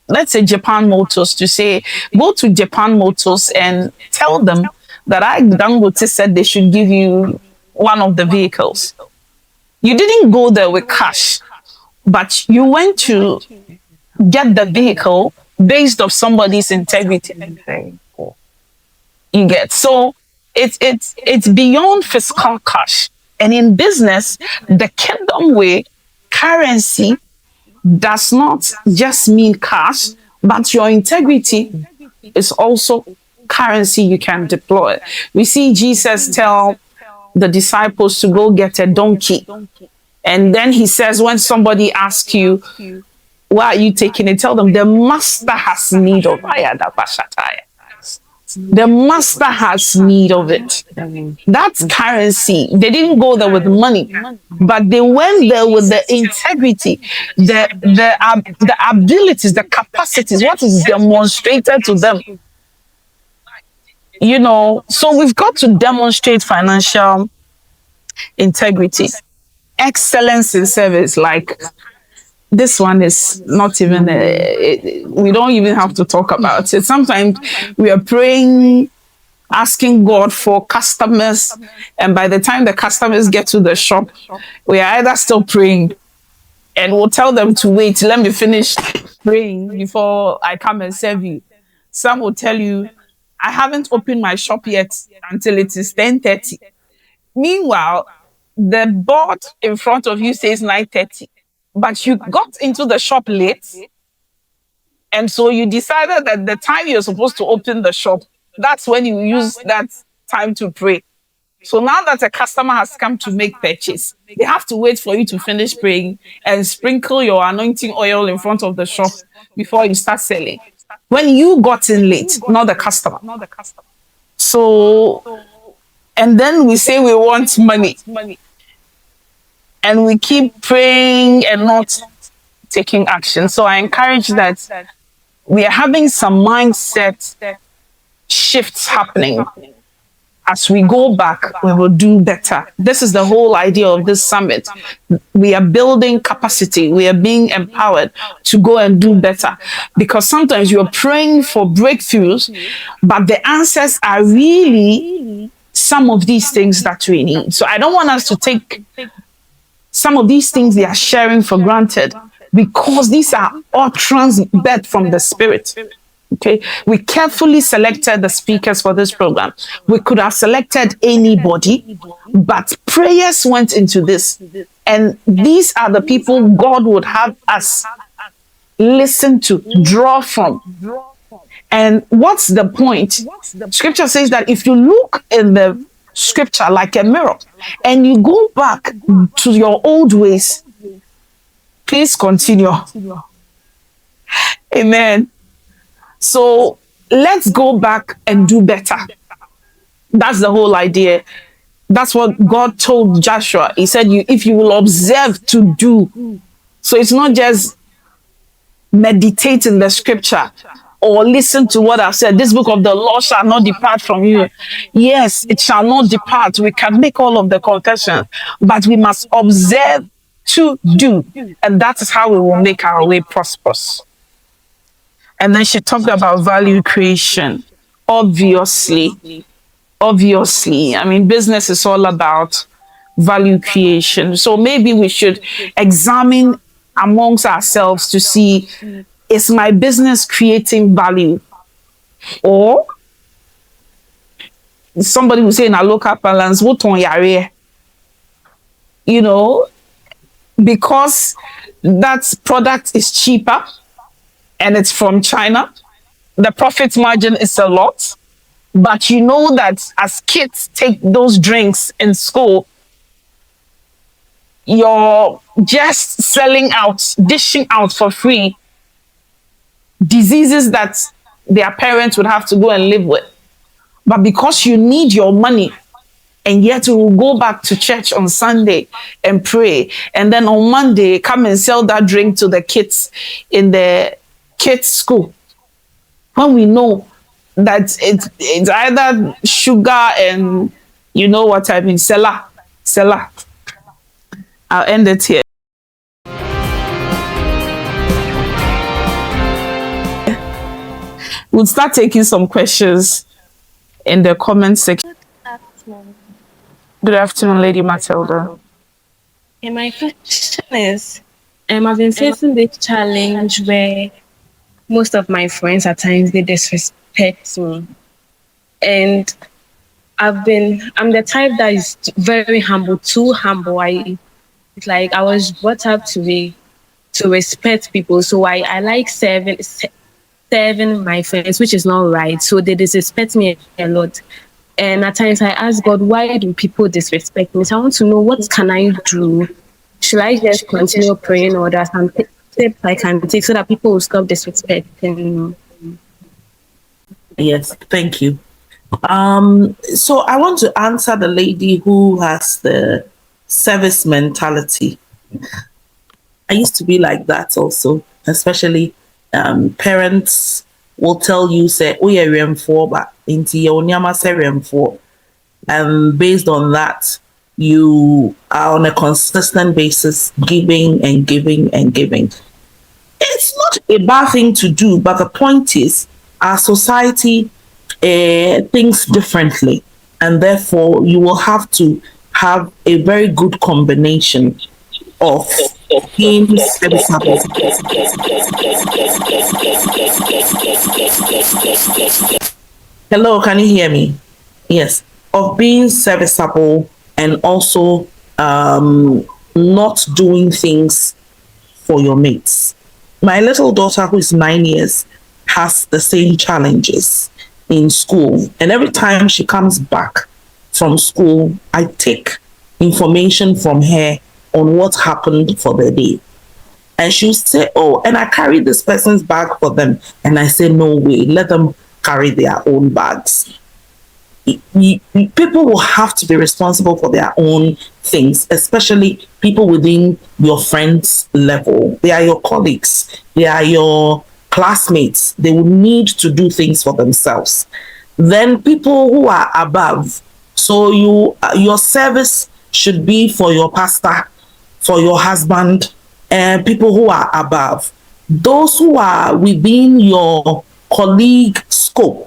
let's say, Japan Motors, to say, go to Japan Motors and tell them that Dangote said they should give you one of the vehicles. You didn't go there with cash, but you went to get the vehicle based off somebody's integrity. You get, so it's beyond fiscal cash. And in business, the kingdom way, currency does not just mean cash, but your integrity is also currency you can deploy. We see Jesus tell the disciples to go get a donkey. And then he says, when somebody asks you, Why are you taking it? Tell them the master has need of it. The master has need of it. That's currency. They didn't go there with money, but they went there with the integrity, the abilities, the capacities, what is demonstrated to them. You know, so we've got to demonstrate financial integrity, excellence in service. Like, this one is not even we don't even have to talk about it. Sometimes we are praying, asking God for customers, and by the time the customers get to the shop, we are either still praying, and we'll tell them to wait, let me finish praying before I come and serve you. Some will tell you, I haven't opened my shop yet until it is 10:30. Meanwhile, the board in front of you says 9:30, but you got into the shop late, and so you decided that the time you're supposed to open the shop, that's when you use that time to pray. So now that a customer has come to make purchase, they have to wait for you to finish praying and sprinkle your anointing oil in front of the shop before you start selling. When you got in late, not the customer. So, and then we say we want money, and we keep praying and not taking action. So I encourage that we are having some mindset shifts happening. As we go back, we will do better. This is the whole idea of this summit. We are building capacity. We are being empowered to go and do better. Because sometimes you're praying for breakthroughs, but the answers are really some of these things that we need. So I don't want us to take some of these things they are sharing for granted, because these are utterance birthed from the Spirit. Okay, we carefully selected the speakers for this program. We could have selected anybody, but prayers went into this. And these are the people God would have us listen to, draw from. And what's the point? Scripture says that if you look in the scripture like a mirror and you go back to your old ways, please continue. Amen. So let's go back and do better. That's the whole idea. That's what God told Joshua. He said, if you will observe to do. So it's not just meditate in the scripture or listen to what I've said. This book of the law shall not depart from you. Yes, it shall not depart. We can make all of the confessions, but we must observe to do. And that is how we will make our way prosperous. And then she talked about value creation. Obviously, I mean, business is all about value creation. So maybe we should examine amongst ourselves to see, is my business creating value? Or somebody will say in our local balance, what on yare? You know, because that product is cheaper and it's from China, the profit margin is a lot. But you know that as kids take those drinks in school, you're just selling out, dishing out for free diseases that their parents would have to go and live with. But because you need your money, and yet we will go back to church on Sunday and pray, and then on Monday come and sell that drink to the kids in the kids' school, when we know that it's either sugar and you know what I mean, seller. I'll end it here. We'll start taking some questions in the comment section. Good afternoon, Lady Matilda. And my question is, I've been facing this challenge where most of my friends at times they disrespect me, and I'm the type that is very humble, too humble. I was brought up to respect people, so I like serving my friends, which is not right. So they disrespect me a lot. And at times I ask God, why do people disrespect me? So I want to know, what can I do? Should I just continue praying, or does something steps I can take so that people will stop disrespecting me? Yes, thank you. So I want to answer the lady who has the service mentality. I used to be like that also, especially parents will tell you, say, oh, yeah, for, but into your nyama say for. And based on that, you are on a consistent basis giving and giving and giving. It's not a bad thing to do, but the point is, our society thinks differently, and therefore you will have to have a very good combination of being serviceable. Hello, can you hear me? Yes, of being serviceable and also not doing things for your mates. My little daughter, who is 9 years, has the same challenges in school. And every time she comes back from school, I take information from her on what happened for the day. And she'll say, oh, and I carry this person's bag for them. And I say, no way, let them carry their own bags. People will have to be responsible for their own things, especially people within your friends level. They are your colleagues, they are your classmates. They will need to do things for themselves. Then people who are above, so your service should be for your pastor, for your husband, and people who are above. Those who are within your colleague scope,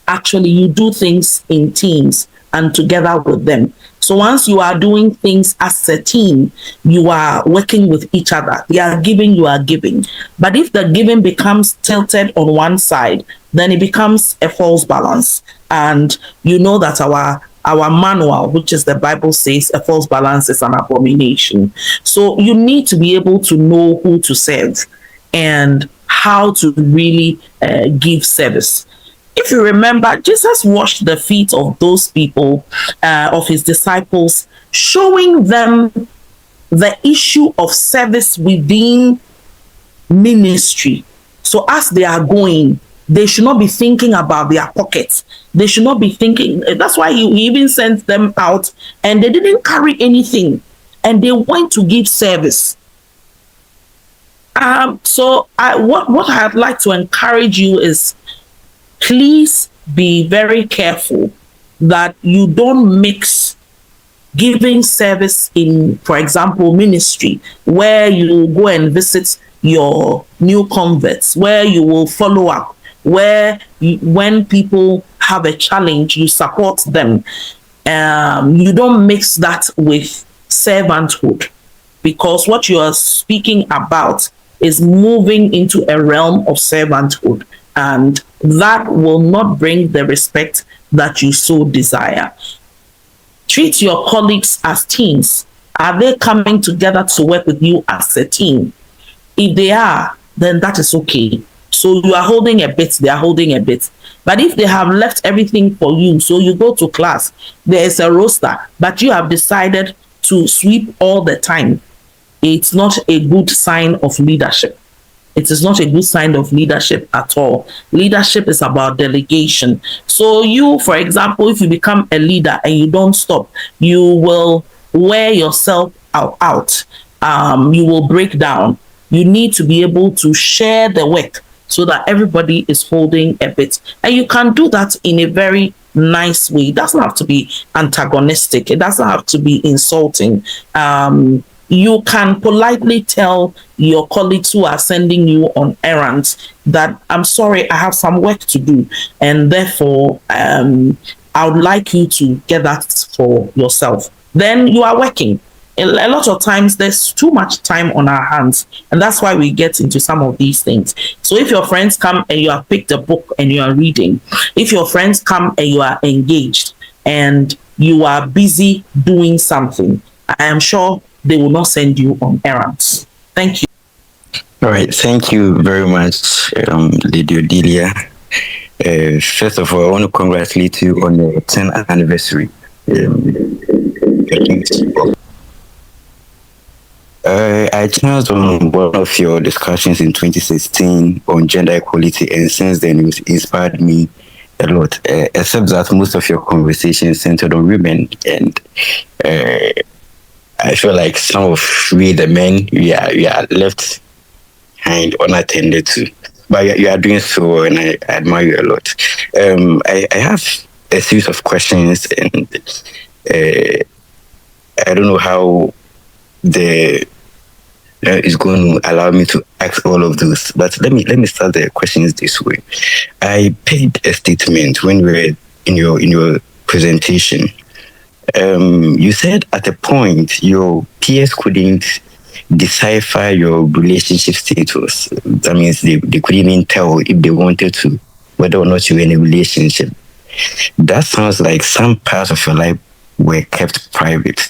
actually you do things in teams and together with them. So once you are doing things as a team, you are working with each other. They are giving, you are giving. But if the giving becomes tilted on one side, then it becomes a false balance. And you know that our manual, which is the Bible, says a false balance is an abomination. So you need to be able to know who to serve and how to really give service. If you remember, Jesus washed the feet of those people, of his disciples, showing them the issue of service within ministry. So as they are going, they should not be thinking about their pockets. They should not be thinking. That's why he even sent them out and they didn't carry anything and they went to give service. So what I'd like to encourage you is, please be very careful that you don't mix giving service in, for example, ministry, where you go and visit your new converts, where you will follow up, where when people have a challenge, you support them. You don't mix that with servanthood, because what you are speaking about is moving into a realm of servanthood, and that will not bring the respect that you so desire. Treat your colleagues as teams. Are they coming together to work with you as a team? If they are, then that is okay. So you are holding a bit, they are holding a bit. But if they have left everything for you, so you go to class, there is a roster, but you have decided to sweep all the time, it's not a good sign of leadership. It is not a good sign of leadership at all. Leadership is about delegation. So you, for example, if you become a leader and you don't stop, you will wear yourself out. You will break down. You need to be able to share the work so that everybody is holding a bit. And you can do that in a very nice way. It doesn't have to be antagonistic. It doesn't have to be insulting. You can politely tell your colleagues who are sending you on errands that, I'm sorry, I have some work to do, and therefore I would like you to get that for yourself. Then you are working. A lot of times there's too much time on our hands, and that's why we get into some of these things. So if your friends come and you have picked a book and you are reading, if your friends come and you are engaged and you are busy doing something, I am sure they will not send you on errands. Thank you. All right. Thank you very much, Lady Odelia. First of all, I want to congratulate you on your 10th anniversary. I I chanced on one of your discussions in 2016 on gender equality, and since then it inspired me a lot. Except that most of your conversations centered on women, and I feel like some of we the men we are left behind, unattended to. But you are doing so well, and I admire you a lot. I have a series of questions, and I don't know how the is going to allow me to ask all of those. But let me start the questions this way. I paid a statement when we were in your presentation. You said at a point your peers couldn't decipher your relationship status. That means they couldn't even tell if they wanted to whether or not you were in a relationship. That sounds like some parts of your life were kept private.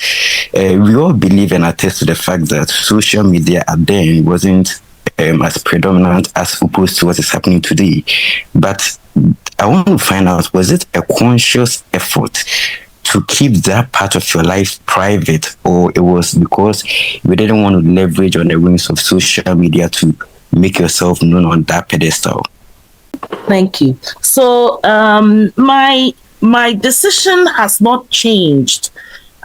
We all believe and attest to the fact that social media at then wasn't as predominant as opposed to what is happening today. But I want to find out, was it a conscious effort to keep that part of your life private, or it was because you didn't want to leverage on the wings of social media to make yourself known on that pedestal? Thank you. So my decision has not changed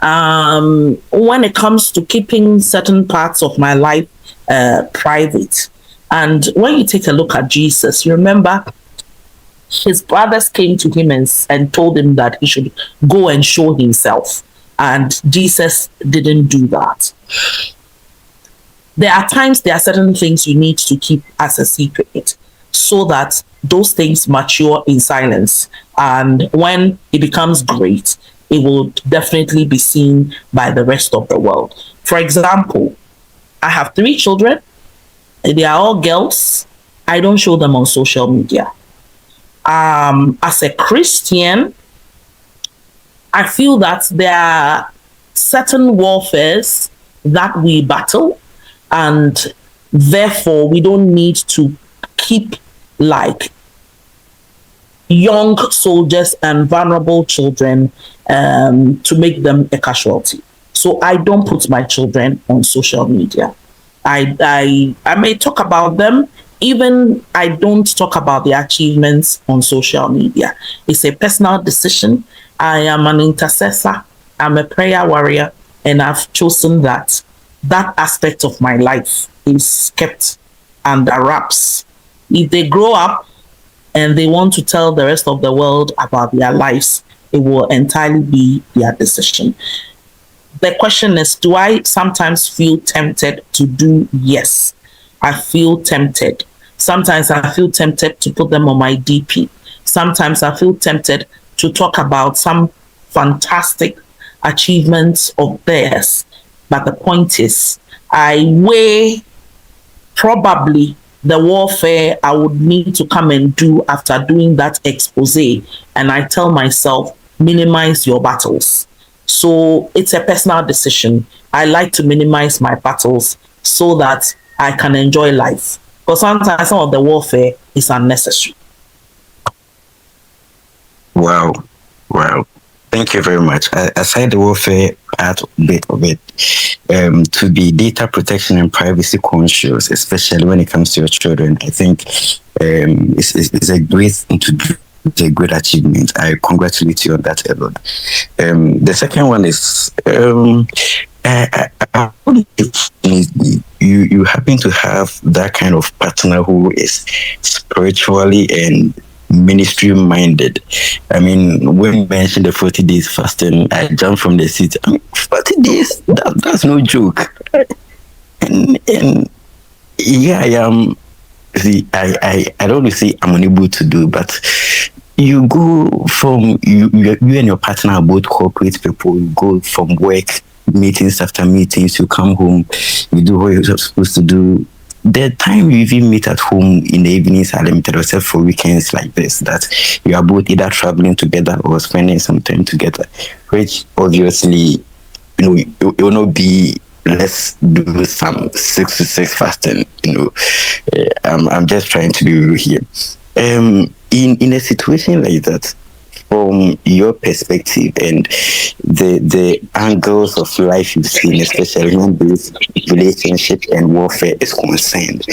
when it comes to keeping certain parts of my life private. And when you take a look at Jesus, you remember his brothers came to him and told him that he should go and show himself. And Jesus didn't do that. There are certain things you need to keep as a secret so that those things mature in silence. And when it becomes great, it will definitely be seen by the rest of the world. For example, I have 3 children. They are all girls. I don't show them on social media. As a Christian, I feel that there are certain warfares that we battle, and therefore we don't need to keep like young soldiers and vulnerable children to make them a casualty. So I don't put my children on social media. I may talk about them. Even I don't talk about the achievements on social media. It's a personal decision. I am an intercessor. I'm a prayer warrior, and I've chosen that aspect of my life is kept under wraps. If they grow up and they want to tell the rest of the world about their lives, it will entirely be their decision. The question is, do I sometimes feel tempted to do? Yes, I feel tempted. Sometimes I feel tempted to put them on my DP. Sometimes I feel tempted to talk about some fantastic achievements of theirs. But the point is, I weigh probably the warfare I would need to come and do after doing that expose. And I tell myself, minimize your battles. So it's a personal decision. I like to minimize my battles so that I can enjoy life. Because sometimes some of the warfare is unnecessary. Wow. Thank you very much. Aside the warfare part bit of it, to be data protection and privacy conscious, especially when it comes to your children, I think it's a great thing to do. It's a great achievement. I congratulate you on that a lot. The second one is you happen to have that kind of partner who is spiritually and ministry minded. I mean, when you mentioned the 40 days fasting, I jumped from the seat. I mean, 40 days, that's no joke. And yeah, I am. See, I don't want to say I'm unable to do, but you go from you and your partner are both corporate people. You go from work meetings after meetings. You come home, you do what you're supposed to do. The time you even meet at home in the evenings are limited, except for weekends like this, that you are both either traveling together or spending some time together, which obviously, it will not be, let's do some 6 to 6 fasting, I'm just trying to be real here. In a situation like that, from your perspective and the angles of life you've seen, especially when this relationship and warfare is concerned,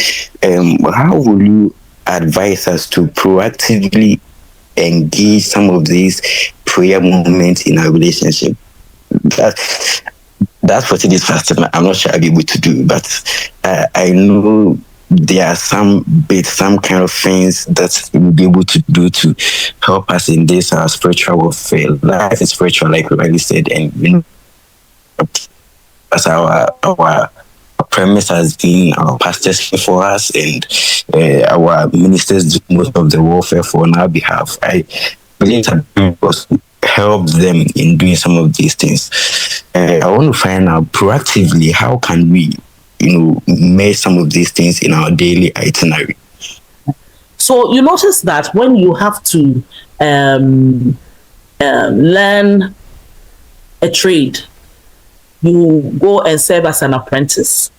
how will you advise us to proactively engage some of these prayer moments in our relationship? That's what it is first. I'm not sure I'll be able to do, but I know there are some bits, some kind of things that we'll be able to do to help us in this spiritual warfare. Life is spiritual, like we already said, and you know, as our premise has been our pastors for us, and our ministers do most of the warfare for on our behalf. I believe that us help them in doing some of these things. I want to find out proactively how can we, make some of these things in our daily itinerary. So you notice that when you have to learn a trade, you go and serve as an apprentice.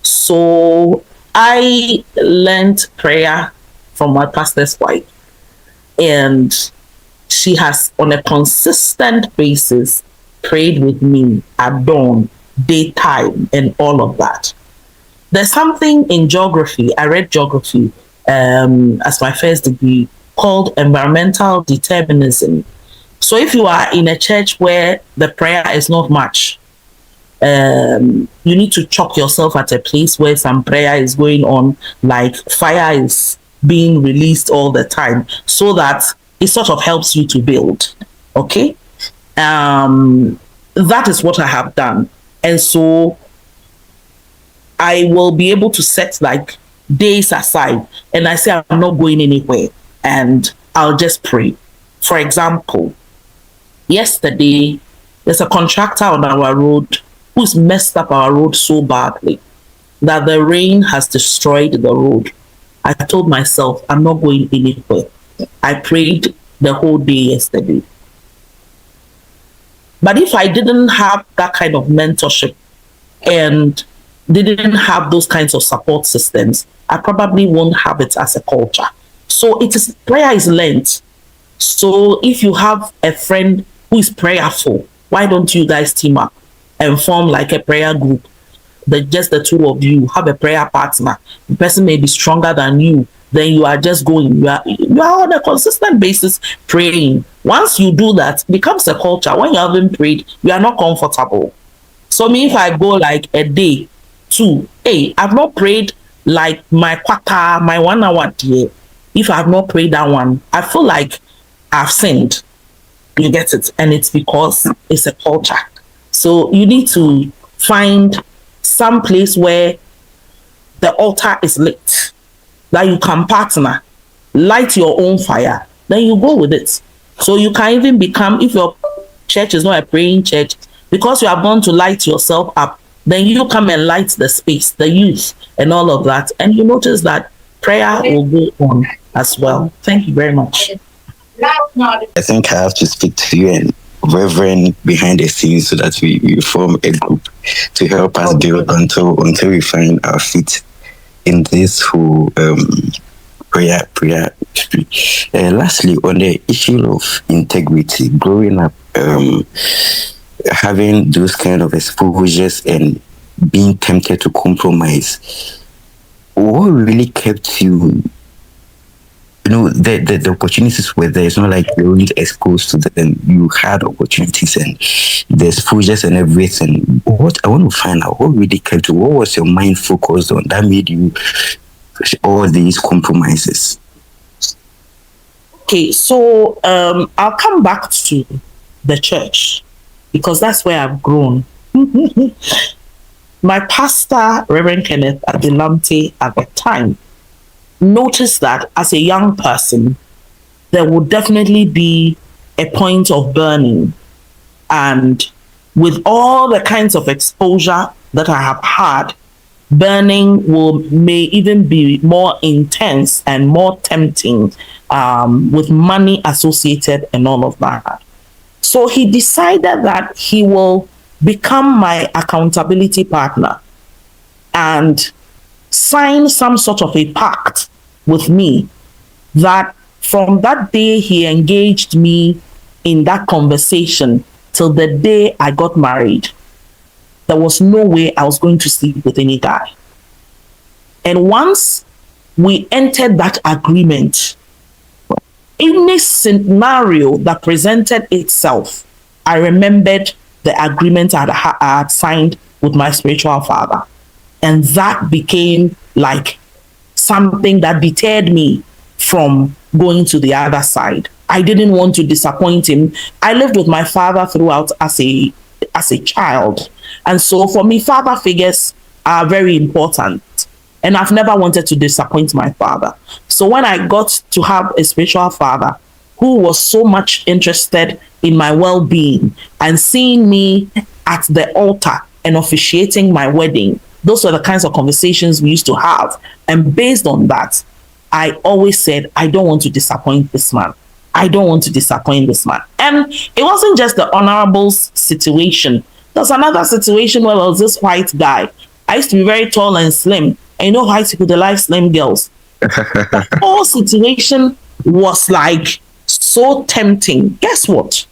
So I learned prayer from my pastor's wife, and she has on a consistent basis prayed with me at dawn, daytime, and all of that. There's something in geography, I read geography as my first degree, called environmental determinism. So if you are in a church where the prayer is not much, you need to chop yourself at a place where some prayer is going on, like fire is being released all the time, so that it sort of helps you to build. Okay? That is what I have done. And so I will be able to set like days aside, and I say I'm not going anywhere, and I'll just pray. For example, yesterday there's a contractor on our road who's messed up our road so badly that the rain has destroyed the road. I told myself I'm not going anywhere. I prayed the whole day yesterday. But if I didn't have that kind of mentorship and didn't have those kinds of support systems, I probably won't have it as a culture. So prayer is learned. So if you have a friend who is prayerful, why don't you guys team up and form like a prayer group? Just the two of you have a prayer partner. The person may be stronger than you. Then you are just going. You are on a consistent basis praying. Once you do that, it becomes a culture. When you haven't prayed, you are not comfortable. So me, if I go like a day, two, hey, I've not prayed like my quarter, my 1 hour day. If I've not prayed that one, I feel like I've sinned. You get it? And it's because it's a culture. So you need to find some place where the altar is lit, that you can partner, light your own fire, then you go with it. So you can even become, if your church is not a praying church, because you have gone to light yourself up, then you come and light the space, the youth, and all of that. And you notice that prayer will go on as well. Thank you very much. I think I have to speak to you and Reverend behind the scenes so that we form a group to help us build until we find our feet in this whole prayer. Lastly, on the issue of integrity, growing up, having those kind of exposures and being tempted to compromise, what really kept you? The opportunities were there. It's not like you weren't exposed to them. You had opportunities and the exposures and everything. What I want to find out, what really kept you? What was your mind focused on that made you all these compromises? Okay, so I'll come back to the church because that's where I've grown. My pastor, Reverend Kenneth Adelamte, at the time, noticed that as a young person, there would definitely be a point of burning. And with all the kinds of exposure that I have had, burning may even be more intense and more tempting, with money associated and all of that. So he decided that he will become my accountability partner and sign some sort of a pact with me that from that day he engaged me in that conversation till the day I got married, there was no way I was going to sleep with any guy. And once we entered that agreement, any scenario that presented itself, I remembered the agreement I had signed with my spiritual father. And that became like something that deterred me from going to the other side. I didn't want to disappoint him. I lived with my father throughout as a child. And so for me, father figures are very important. And I've never wanted to disappoint my father. So when I got to have a spiritual father who was so much interested in my well-being and seeing me at the altar and officiating my wedding, those were the kinds of conversations we used to have. And based on that, I always said, I don't want to disappoint this man. I don't want to disappoint this man. And it wasn't just the honorable situation. There's another situation where there was this white guy. I used to be very tall and slim. And you know white people, they like slim girls. The whole situation was like so tempting. Guess what?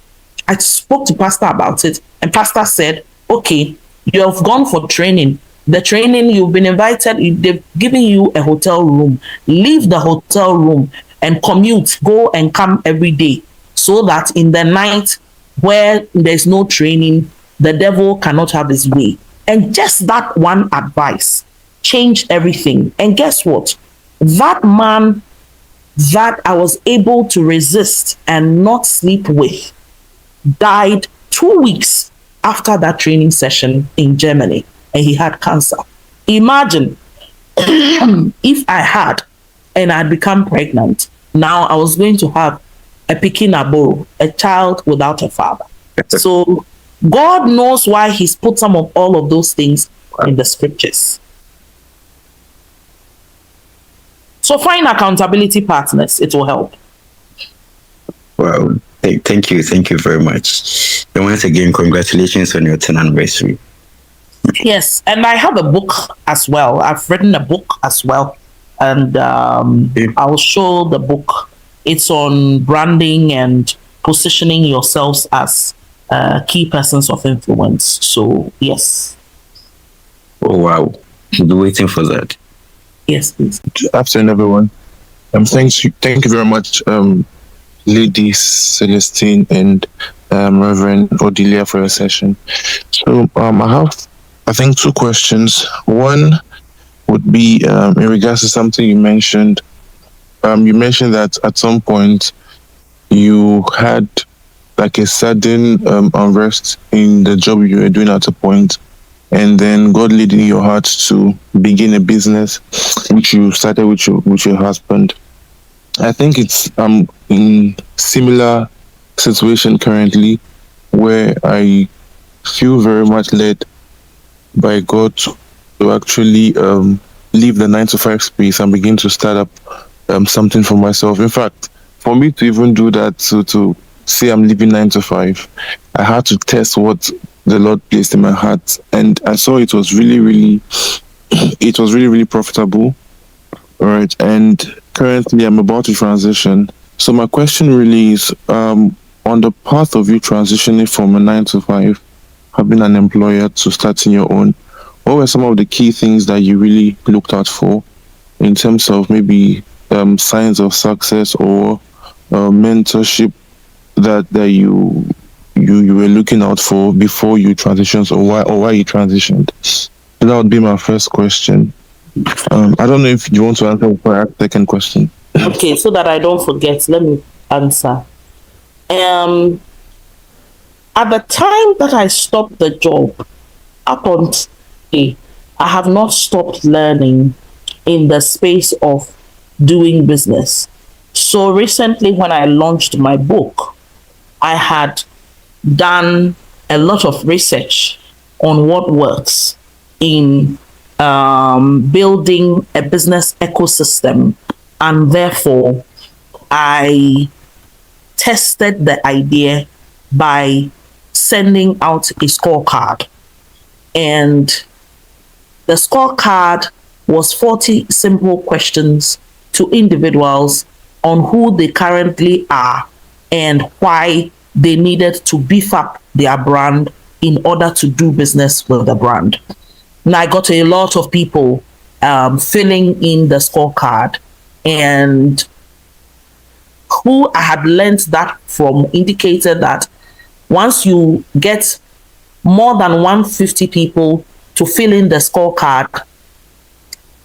I spoke to Pastor about it, and Pastor said, okay, you have gone for training. The training, you've been invited, they've given you a hotel room. Leave the hotel room and commute, go and come every day, so that in the night where there's no training, the devil cannot have his way. And just that one advice changed everything. And guess what? That man that I was able to resist and not sleep with died 2 weeks after that training session in Germany, and he had cancer. Imagine if I had and I'd become pregnant, now I was going to have a pikinaboro, a child without a father. So God knows why he's put some of all of those things in the scriptures. So find accountability partners, it will help. Wow. Thank you very much. And once again, congratulations on your 10th anniversary. Yes, and I have a book as well. I've written a book as well, and I'll show the book. It's on branding and positioning yourselves as key persons of influence. So yes. Oh wow, we'll be waiting for that. Yes, please. Good afternoon, everyone. Thank you very much, Lady Celestine and Reverend Odelia, for your session. So I have, I think, 2 questions. One would be in regards to something you mentioned. You mentioned that at some point you had like a sudden unrest in the job you were doing at a point, and then God led in your heart to begin a business, which you started with your husband. I think it's in similar situation currently, where I feel very much led by God to actually leave the 9-to-5 space and begin to start up something for myself. In fact, for me to even do that, to say I'm leaving 9-to-5, I had to test what the Lord placed in my heart, and I saw it was really profitable. All right, and currently I'm about to transition. So my question really is, on the path of you transitioning from a 9-to-5, having an employer, to starting your own, what were some of the key things that you really looked out for in terms of maybe signs of success or mentorship that you were looking out for before you transitioned, or why you transitioned? So that would be my first question. I don't know if you want to answer before I ask the second question. Okay, so that I don't forget, let me answer. At the time that I stopped the job, up until today, I have not stopped learning in the space of doing business. So recently, when I launched my book, I had done a lot of research on what works in building a business ecosystem, and therefore I tested the idea by sending out a scorecard, and the scorecard was 40 simple questions to individuals on who they currently are and why they needed to beef up their brand in order to do business with the brand. Now, I got a lot of people filling in the scorecard, and who I had learned that from indicated that once you get more than 150 people to fill in the scorecard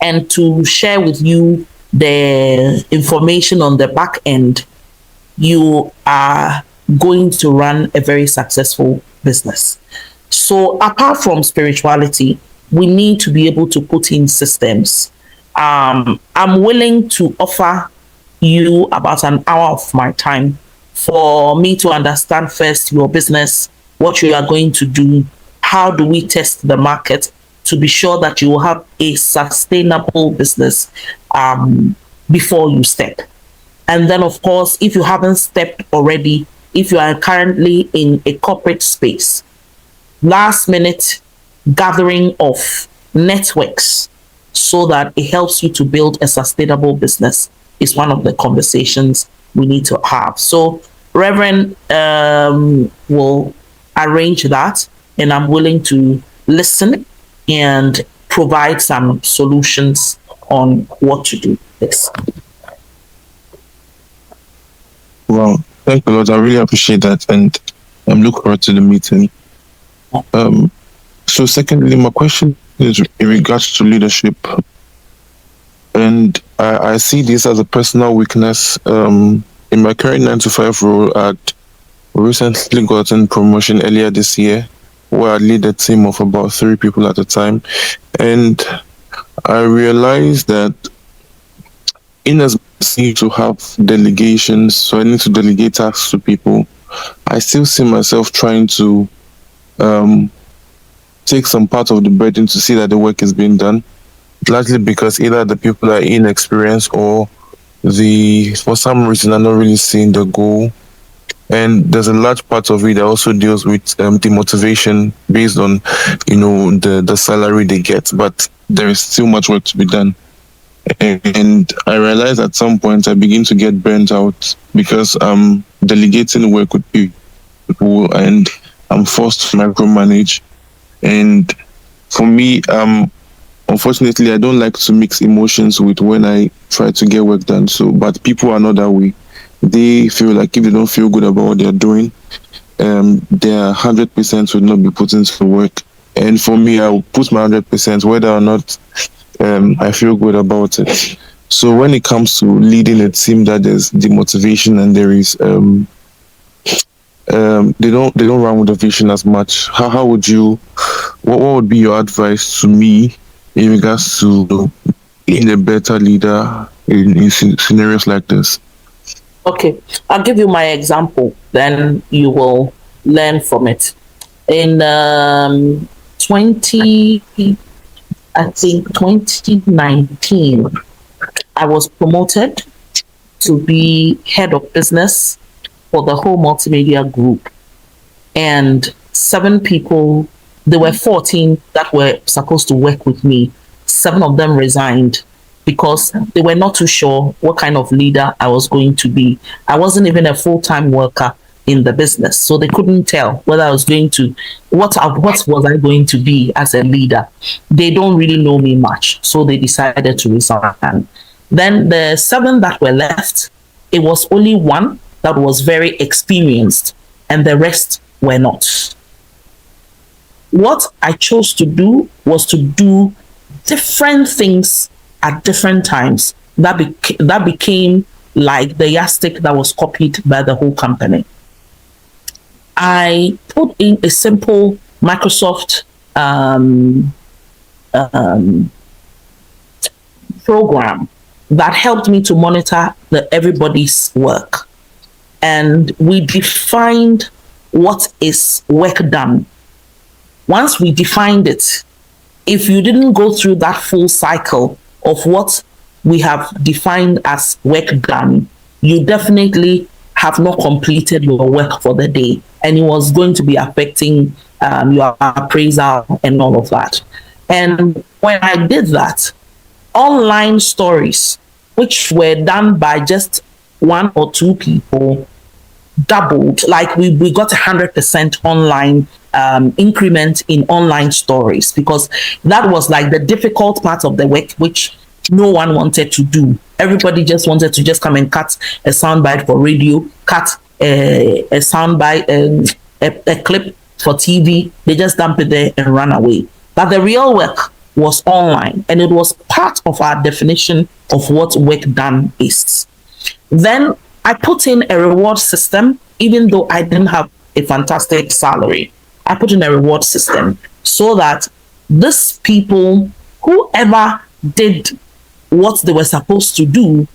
and to share with you the information on the back end, you are going to run a very successful business. So apart from spirituality, we need to be able to put in systems. I'm willing to offer you about an hour of my time for me to understand first your business, what you are going to do, how do we test the market to be sure that you will have a sustainable business before you step. And then, of course, if you haven't stepped already, if you are currently in a corporate space, last minute gathering of networks so that it helps you to build a sustainable business is one of the conversations we need to have. So Reverend will arrange that, and I'm willing to listen and provide some solutions on what to do. Yes. Wow, thank you, Lord. I really appreciate that, and I'm looking forward to the meeting. So secondly, my question is in regards to leadership. And I see this as a personal weakness. In my current 9 to 5 role, I'd recently gotten promotion earlier this year, where I lead a team of about 3 people at a time. And I realized that in as much as I need to have delegations, so I need to delegate tasks to people, I still see myself trying to take some part of the burden to see that the work is being done, largely because either the people are inexperienced or for some reason are not really seeing the goal. And there's a large part of it that also deals with demotivation based on, the salary they get, but there is still much work to be done. And I realized at some point I begin to get burnt out because I'm delegating work with people and I'm forced to micromanage. And for me, unfortunately, I don't like to mix emotions with when I try to get work done. So, but people are not that way. They feel like if they don't feel good about what they're doing, their 100% would not be put into work. And for me, I will put my 100% whether or not I feel good about it. So when it comes to leading a team that there's demotivation and there is they don't run with the vision as much. How would you? What would be your advice to me in regards to being a better leader in scenarios like this? Okay, I'll give you my example, then you will learn from it. In 2019, I was promoted to be head of business for the whole multimedia group. And 7 people, there were 14 that were supposed to work with me. 7 of them resigned because they were not too sure what kind of leader I was going to be. I wasn't even a full-time worker in the business, so they couldn't tell whether I was going to, what was I going to be as a leader. They don't really know me much, so they decided to resign. Then the 7 that were left, it was only 1 that was very experienced, and the rest were not. What I chose to do was to do different things at different times. That became like the yardstick that was copied by the whole company. I put in a simple Microsoft program that helped me to monitor everybody's work. And we defined what is work done. Once we defined it, if you didn't go through that full cycle of what we have defined as work done, you definitely have not completed your work for the day, and it was going to be affecting your appraisal and all of that. And when I did that, online stories, which were done by just one or two people doubled, like we got 100% online increment in online stories, because that was like the difficult part of the work, which no one wanted to do. Everybody just wanted to just come and cut a soundbite for radio, cut a soundbite, a clip for TV. They just dump it there and run away. But the real work was online, and it was part of our definition of what work done is. Then I put in a reward system, even though I didn't have a fantastic salary. I put in a reward system so that these people, whoever did what they were supposed to do,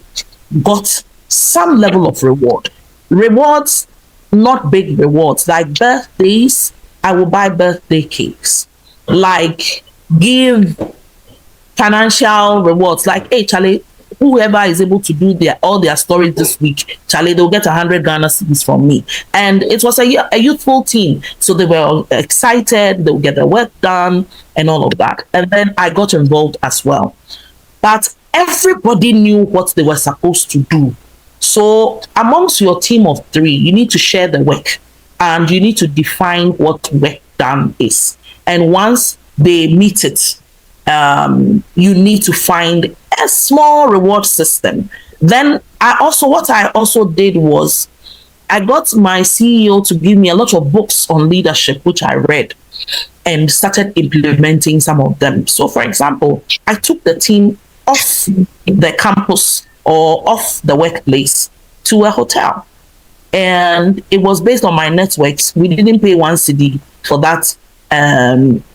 got some level of reward. Rewards, not big rewards, like birthdays. I will buy birthday cakes. Like, give financial rewards, like, hey, Charlie, whoever is able to do all their stories this week, Charlie, they'll get 100 Ghana cedis from me. And it was a youthful team, so they were all excited. They would get their work done and all of that. And then I got involved as well. But everybody knew what they were supposed to do. So amongst your team of 3, you need to share the work, and you need to define what work done is. And once they meet it, you need to find a small reward system. Then what I also did was I got my CEO to give me a lot of books on leadership, which I read and started implementing some of them. So, for example, I took the team off the campus or off the workplace to a hotel. And it was based on my networks. We didn't pay 1 cedi for that,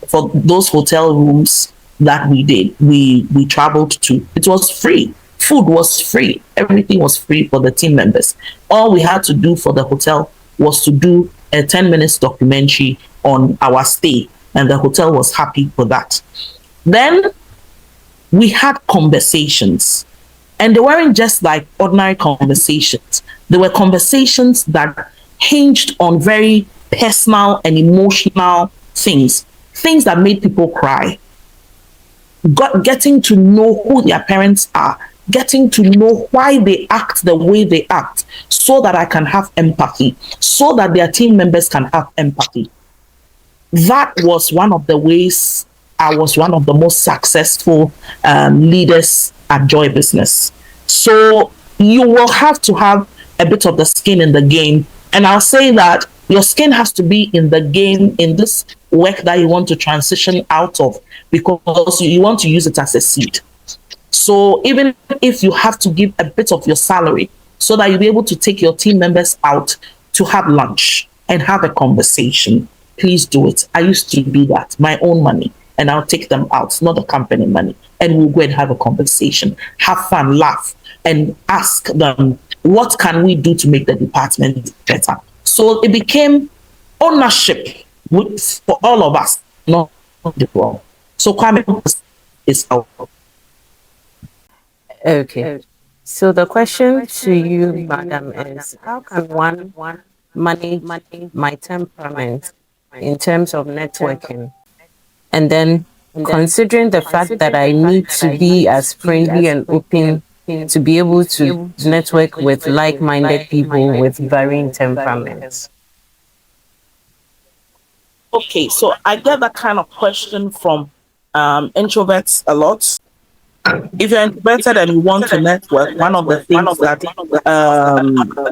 for those hotel rooms that we did. We traveled to. It was free. Food was free. Everything was free for the team members. All we had to do for the hotel was to do a 10 minutes documentary on our stay, and the hotel was happy for that. Then we had conversations, and they weren't just like ordinary conversations. They were conversations that hinged on very personal and emotional things that made people cry. Getting to know who their parents are, getting to know why they act the way they act, so that I can have empathy, so that their team members can have empathy. That was one of the ways I was one of the most successful leaders at Joy Business. So you will have to have a bit of the skin in the game. And I'll say that your skin has to be in the game in this work that you want to transition out of, because you want to use it as a seed. So even if you have to give a bit of your salary so that you'll be able to take your team members out to have lunch and have a conversation, please do it. I used to do that, my own money, and I'll take them out, not the company money, and we'll go and have a conversation, have fun, laugh, and ask them, what can we do to make the department better? So it became ownership for all of us, not the world. So Kwame is out. Okay. So the question to you, madam, is how can one manage my temperament in terms of networking? And then considering the fact that I need to be as friendly and open to be able to network with like-minded people with varying temperaments. Okay, so I get that kind of question from introverts a lot. If you're introverted and you want to network, one of the things that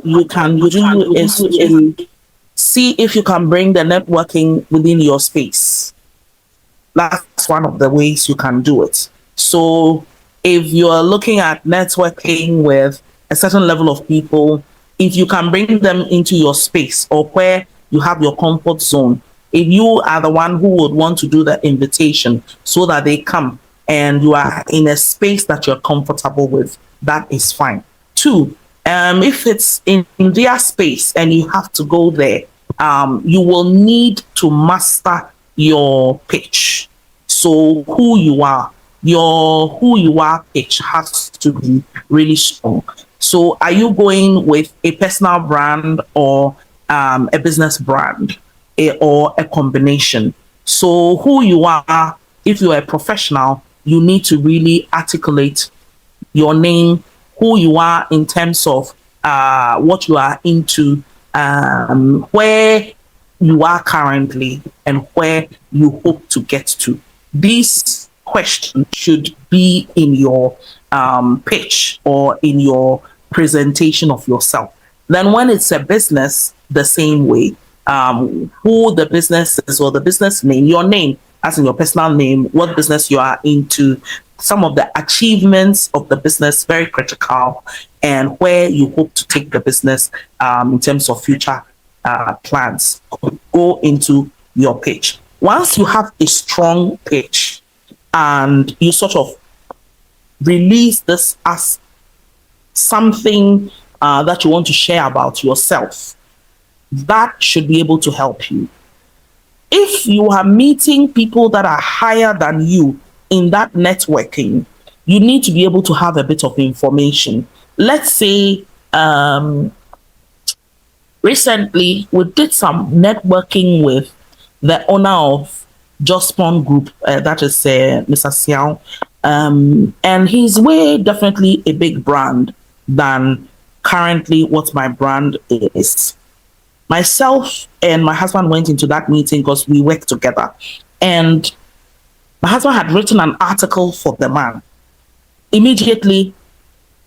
you can do is to see if you can bring the networking within your space. That's one of the ways you can do it. So if you're looking at networking with a certain level of people, if you can bring them into your space or where you have your comfort zone, if you are the one who would want to do the invitation so that they come and you are in a space that you're comfortable with, that is fine. 2, if it's in their space and you have to go there, you will need to master your pitch. So your who you are pitch has to be really strong. So are you going with a personal brand or a business brand, or a combination? So who you are, if you're a professional, you need to really articulate your name, who you are in terms of what you are into, where you are currently, and where you hope to get to. These questions should be in your pitch or in your presentation of yourself. Then, when it's a business, the same way. Who the business is, or the business name, your name, as in your personal name, what business you are into, some of the achievements of the business, very critical, and where you hope to take the business in terms of future plans. Go into your pitch. Once you have a strong pitch and you sort of release this as something that you want to share about yourself, that should be able to help you. If you are meeting people that are higher than you in that networking, you need to be able to have a bit of information. Let's say recently we did some networking with the owner of Jospon Group, that is Mr. Xiao, and he's way definitely a big brand than currently what my brand is. Myself and my husband went into that meeting because we work together, and my husband had written an article for the man. Immediately,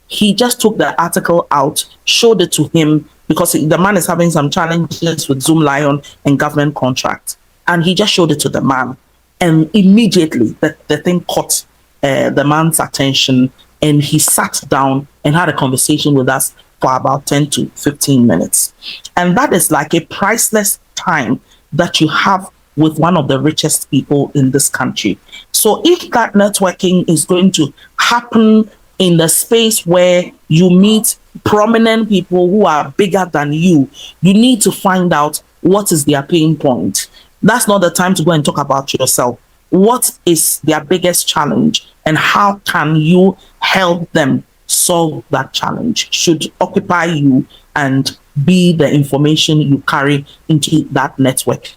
he just took the article out, showed it to him, because the man is having some challenges with Zoom Lion and government contracts. And he just showed it to the man. And immediately, the thing caught the man's attention. And he sat down and had a conversation with us for about 10 to 15 minutes. And that is like a priceless time that you have with one of the richest people in this country. So if that networking is going to happen in the space where you meet prominent people who are bigger than you need to find out what is their pain point. That's not the time to go and talk about yourself. What is their biggest challenge, and how can you help them solve that challenge? Should occupy you and be the information you carry into that network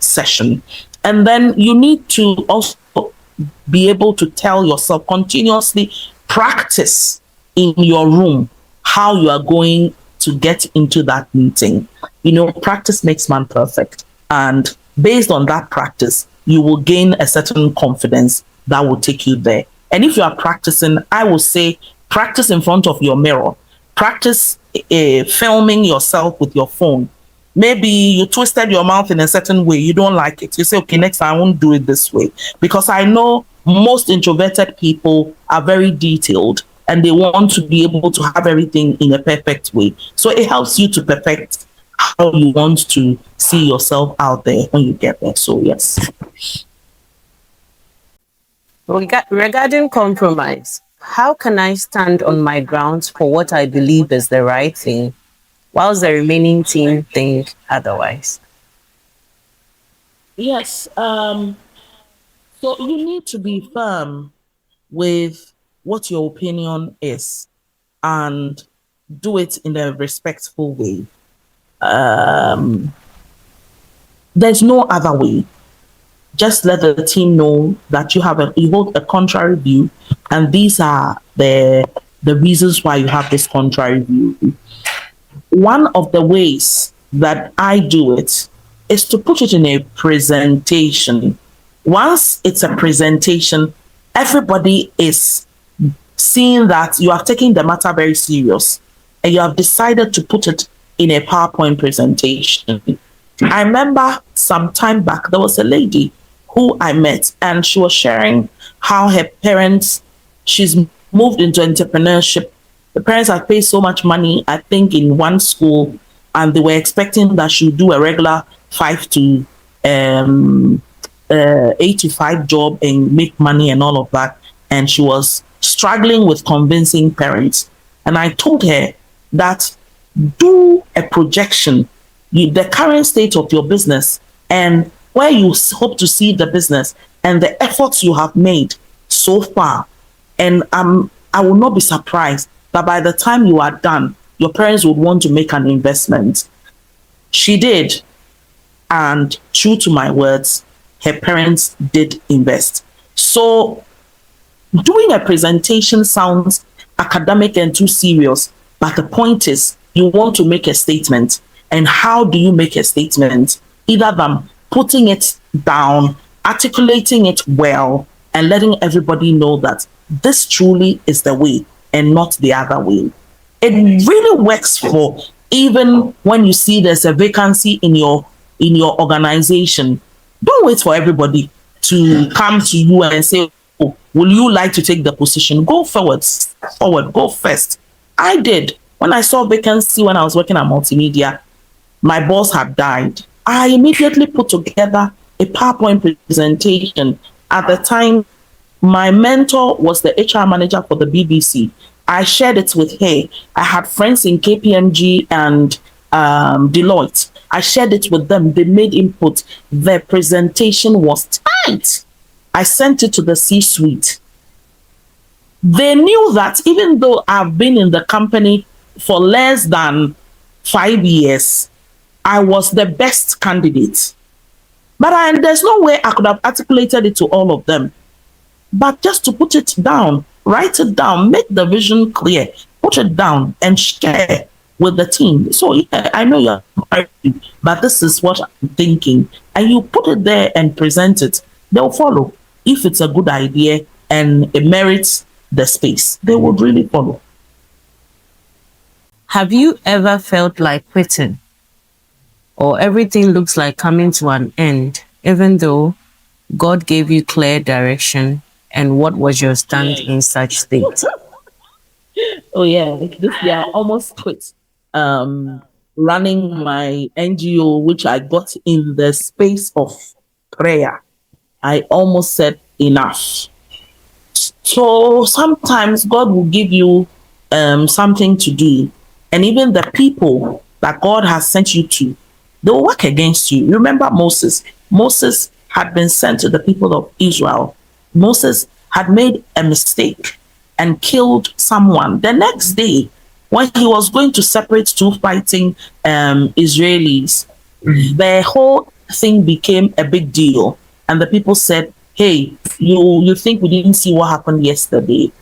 session. And then you need to also be able to tell yourself, continuously practice in your room how you are going to get into that meeting. Practice makes man perfect. And based on that practice, you will gain a certain confidence that will take you there. And if you are practicing, I will say practice in front of your mirror. Practice filming yourself with your phone. Maybe you twisted your mouth in a certain way. You don't like it. You say, okay, next time I won't do it this way. Because I know most introverted people are very detailed and they want to be able to have everything in a perfect way. So it helps you to perfect how you want to see yourself out there when you get there. So yes. Regarding compromise, how can I stand on my grounds for what I believe is the right thing, whilst the remaining team think otherwise? Yes. So you need to be firm with what your opinion is and do it in a respectful way. There's no other way. Just let the team know that you hold a contrary view, and these are the reasons why you have this contrary view. One of the ways that I do it is to put it in a presentation. Once it's a presentation, everybody is seeing that you are taking the matter very serious and you have decided to put it in a PowerPoint presentation. I remember some time back, there was a lady who I met, and she was sharing how her parents, she's moved into entrepreneurship. The parents have paid so much money, I think, in one school, and they were expecting that she would do a regular 8 to 5 job and make money and all of that. And she was struggling with convincing parents. And I told her that do a projection, the current state of your business and where you hope to see the business and the efforts you have made so far. And I will not be surprised that by the time you are done, your parents would want to make an investment. She did. And true to my words, her parents did invest. So doing a presentation sounds academic and too serious, But the point is, you want to make a statement. And how do you make a statement? Either than putting it down, articulating it well, and letting everybody know that this truly is the way and not the other way. It really works for even when you see there's a vacancy in your organization. Don't wait for everybody to come to you and say, oh, will you like to take the position? Go forward, go first. I did. When I saw vacancy when I was working at multimedia, my boss had died. I immediately put together a PowerPoint presentation. At the time, my mentor was the HR manager for the BBC. I shared it with her. I had friends in KPMG and Deloitte. I shared it with them. They made input. The presentation was tight. I sent it to the C-suite. They knew that even though I've been in the company for less than 5 years, I was the best candidate. But there's no way I could have articulated it to all of them. But just to put it down, write it down, make the vision clear, put it down and share with the team. So yeah, I know you're happy, but this is what I'm thinking. And you put it there and present it. They'll follow. If it's a good idea and it merits the space, they would really follow. Have you ever felt like quitting? Or everything looks like coming to an end, even though God gave you clear direction? And what was your stand in such state? Oh yeah, this year I almost quit running my NGO, which I got in the space of prayer. I almost said enough. So sometimes God will give you something to do, and even the people that God has sent you to, they will work against you. Remember Moses. Moses had been sent to the people of Israel. Moses had made a mistake and killed someone. The next day, when he was going to separate two fighting Israelis, the whole thing became a big deal. And the people said, hey, you think we didn't see what happened yesterday?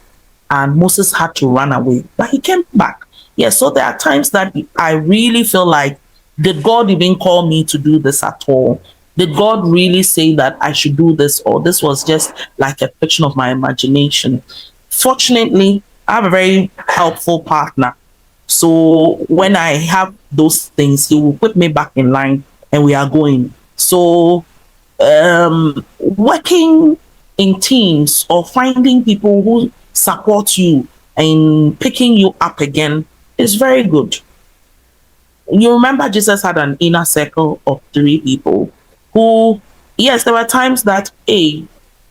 And Moses had to run away, but he came back. Yeah, so there are times that I really feel like, did God even call me to do this at all? Did God really say that I should do this, or this was just like a fiction of my imagination? Fortunately, I have a very helpful partner. So when I have those things, he will put me back in line and we are going. So working in teams or finding people who support you and picking you up again is very good. You remember Jesus had an inner circle of 3 people who, yes, there were times that, hey,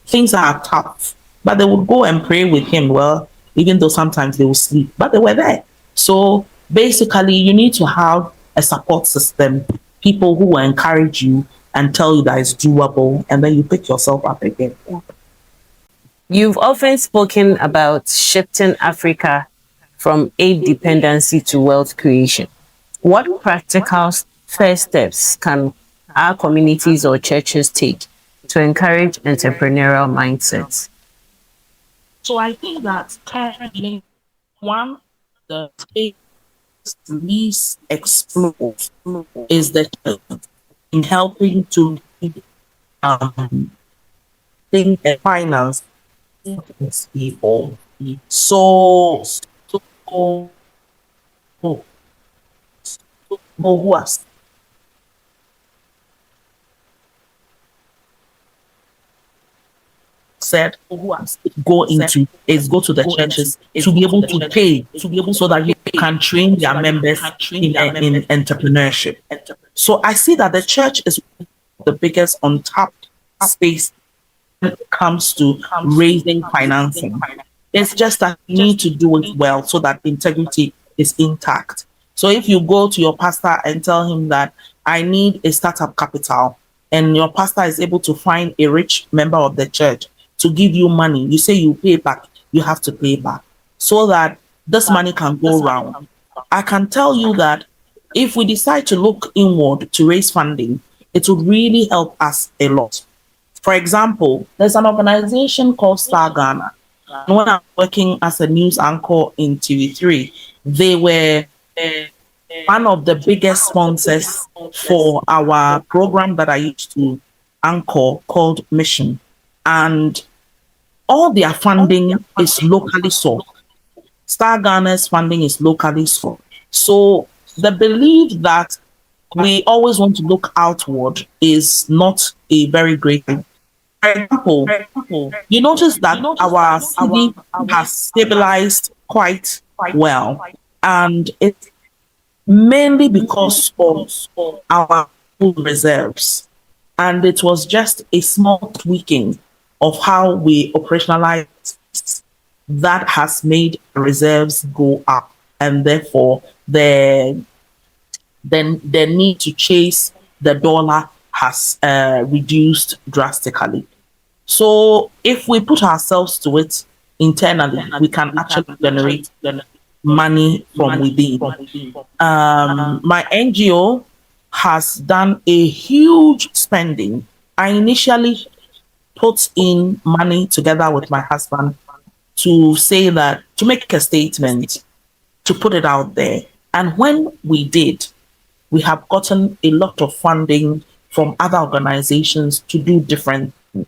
things are tough, but they would go and pray with him. Well, even though sometimes they would sleep, but they were there. So basically, you need to have a support system, people who will encourage you and tell you that it's doable, and then you pick yourself up again. You've often spoken about shifting Africa from aid dependency to wealth creation. What practical first steps can our communities or churches take to encourage entrepreneurial mindsets? So I think that currently, one, the least explore is the in helping to think and finance people. So who are said go into is go to the churches to be able to pay so that you can train their members in entrepreneurship. So I see that the church is the biggest untapped space when it comes to raising financing. It's just that you need to do it well so that integrity is intact. So if you go to your pastor and tell him that I need a startup capital, and your pastor is able to find a rich member of the church to give you money, you say you pay back, you have to pay back so that this money can go around. I can tell you that if we decide to look inward to raise funding, it would really help us a lot. For example, there's an organization called Star Ghana. And when I'm working as a news anchor in TV3, They were one of the biggest sponsors for our program that I used to anchor called Mission. And all their funding is locally sourced. Star Ghana's funding is locally sourced. So the belief that we always want to look outward is not a very great thing. For example, you notice that our city has stabilized quite well, and it's mainly because of our food reserves. And it was just a small tweaking of how we operationalize that has made reserves go up, and therefore the need to chase the dollar has reduced drastically. So if we put ourselves to it internally, we can actually generate money from within. My NGO has done a huge spending. I initially put in money together with my husband to say that, to make a statement, to put it out there. And when we did, we have gotten a lot of funding from other organizations to do different things.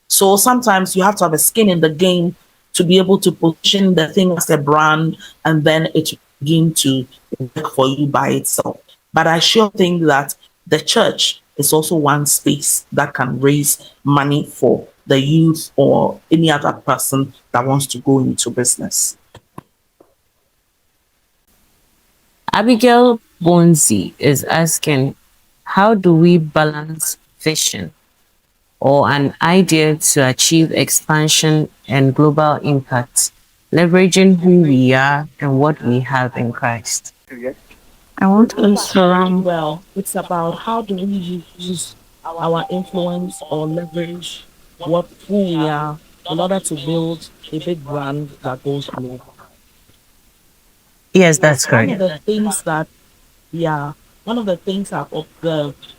So sometimes you have to have a skin in the game to be able to position the thing as a brand, and then it begin to work for you by itself. But I sure think that the church is also one space that can raise money for the youth or any other person that wants to go into business. Abigail Bonzi is asking, how do we balance vision or an idea to achieve expansion and global impact, leveraging who we are and what we have in Christ? I want to answer. Well, it's about how do we use our influence or leverage what who we are in order to build a big brand that goes global. Yes, that's One of correct. the things that, one of the things I've observed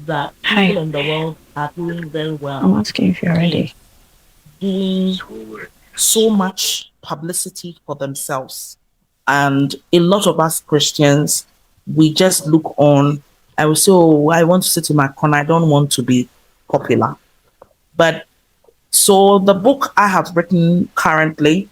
that people in the world are doing very I'm well, asking if you're ready. doing so much publicity for themselves. And a lot of us Christians, we just look on. I will say, oh, I want to sit in my corner. I don't want to be popular. But so the book I have written currently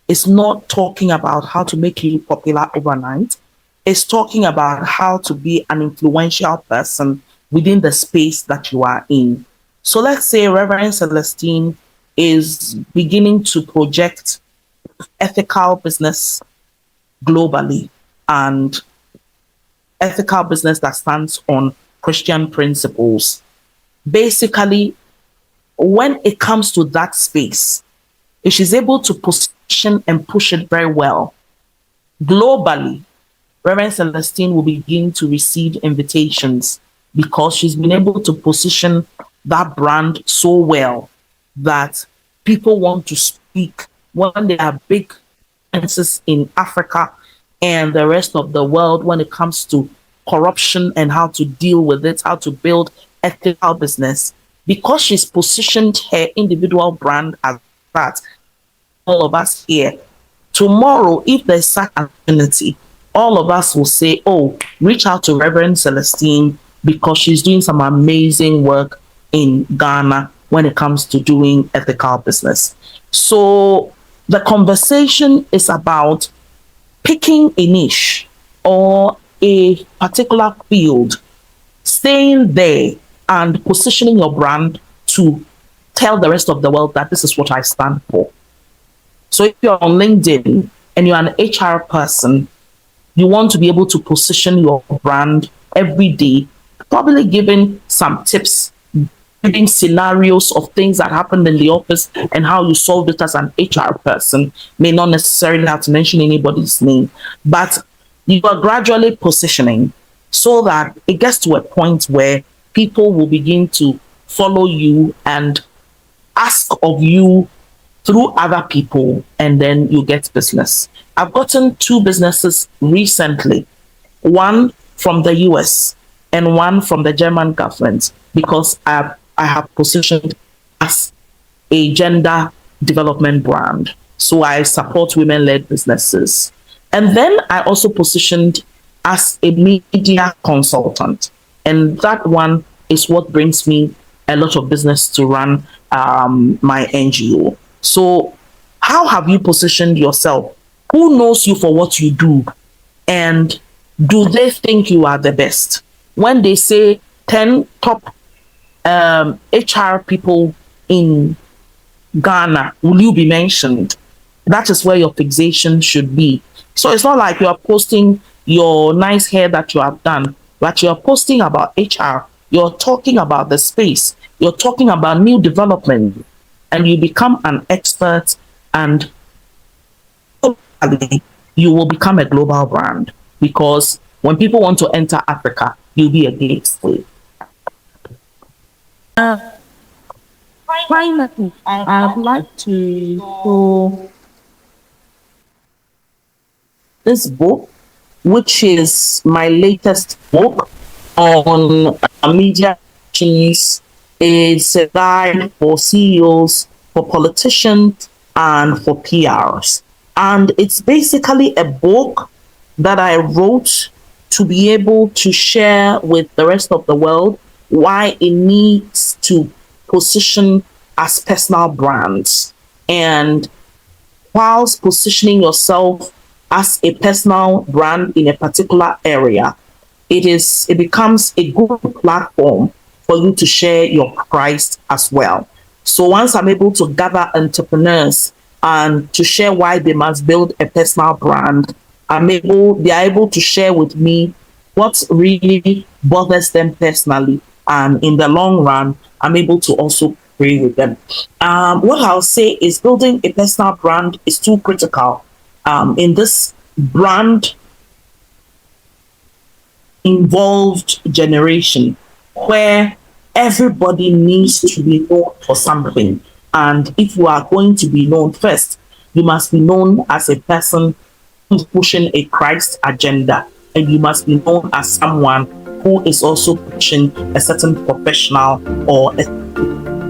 is not talking about how to make you popular overnight. It's talking about how to be an influential person within the space that you are in. So let's say Reverend Celestine is beginning to project ethical business globally, and ethical business that stands on Christian principles. Basically, when it comes to that space, if she's able to position and push it very well globally, Reverend Celestine will begin to receive invitations because she's been able to position that brand so well that people want to speak when there are big influences in Africa and the rest of the world when it comes to corruption and how to deal with it, how to build ethical business. Because she's positioned her individual brand as that, all of us here, tomorrow, if there's such an opportunity, all of us will say, oh, reach out to Reverend Celestine because she's doing some amazing work in Ghana when it comes to doing ethical business. So the conversation is about picking a niche or a particular field, staying there and positioning your brand to tell the rest of the world that this is what I stand for. So if you're on LinkedIn and you're an HR person, you want to be able to position your brand every day, probably giving some tips, giving scenarios of things that happened in the office and how you solved it as an HR person. May not necessarily have to mention anybody's name, but you are gradually positioning so that it gets to a point where people will begin to follow you and ask of you through other people, and then you get business. I've gotten 2 businesses recently, one from the US and one from the German government, because I have positioned as a gender development brand. So I support women-led businesses. And then I also positioned as a media consultant. And that one is what brings me a lot of business to run my NGO. So, how have you positioned yourself? Who knows you for what you do? And do they think you are the best? When they say 10 top HR people in Ghana, will you be mentioned? That is where your fixation should be. So it's not like you are posting your nice hair that you have done, but you're posting about HR. You're talking about the space. You're talking about new development, and you become an expert, and you will become a global brand, because when people want to enter Africa, you'll be a gateway. Finally, I'd like to go this book, which is my latest book on media relations, is a guide for CEOs, for politicians, and for PRs. And it's basically a book that I wrote to be able to share with the rest of the world why it needs to position as personal brands. And whilst positioning yourself as a personal brand in a particular area, it becomes a good platform for you to share your price as well. So once I'm able to gather entrepreneurs and to share why they must build a personal brand, they are able to share with me what really bothers them personally. And in the long run, I'm able to also pray with them. What I'll say is building a personal brand is too critical in this brand involved generation where everybody needs to be known for something. And if you are going to be known first, you must be known as a person who's pushing a Christ agenda. And you must be known as someone who is also pushing a certain professional or a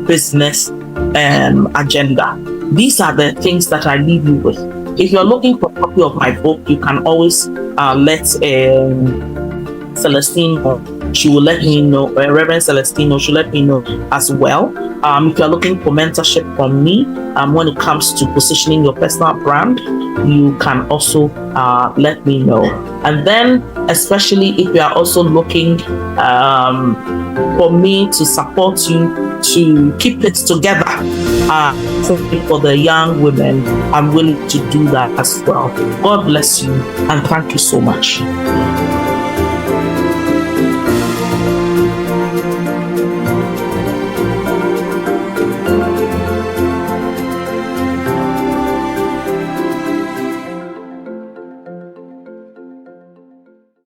business agenda. These are the things that I leave you with. If you're looking for a copy of my book, you can always let Celestine know. She will let me know. Reverend Celestino, she'll let me know as well. If you're looking for mentorship from me when it comes to positioning your personal brand, you can also let me know. And then, especially if you are also looking for me to support you to keep it together for the young women, I'm willing to do that as well. God bless you, and thank you so much.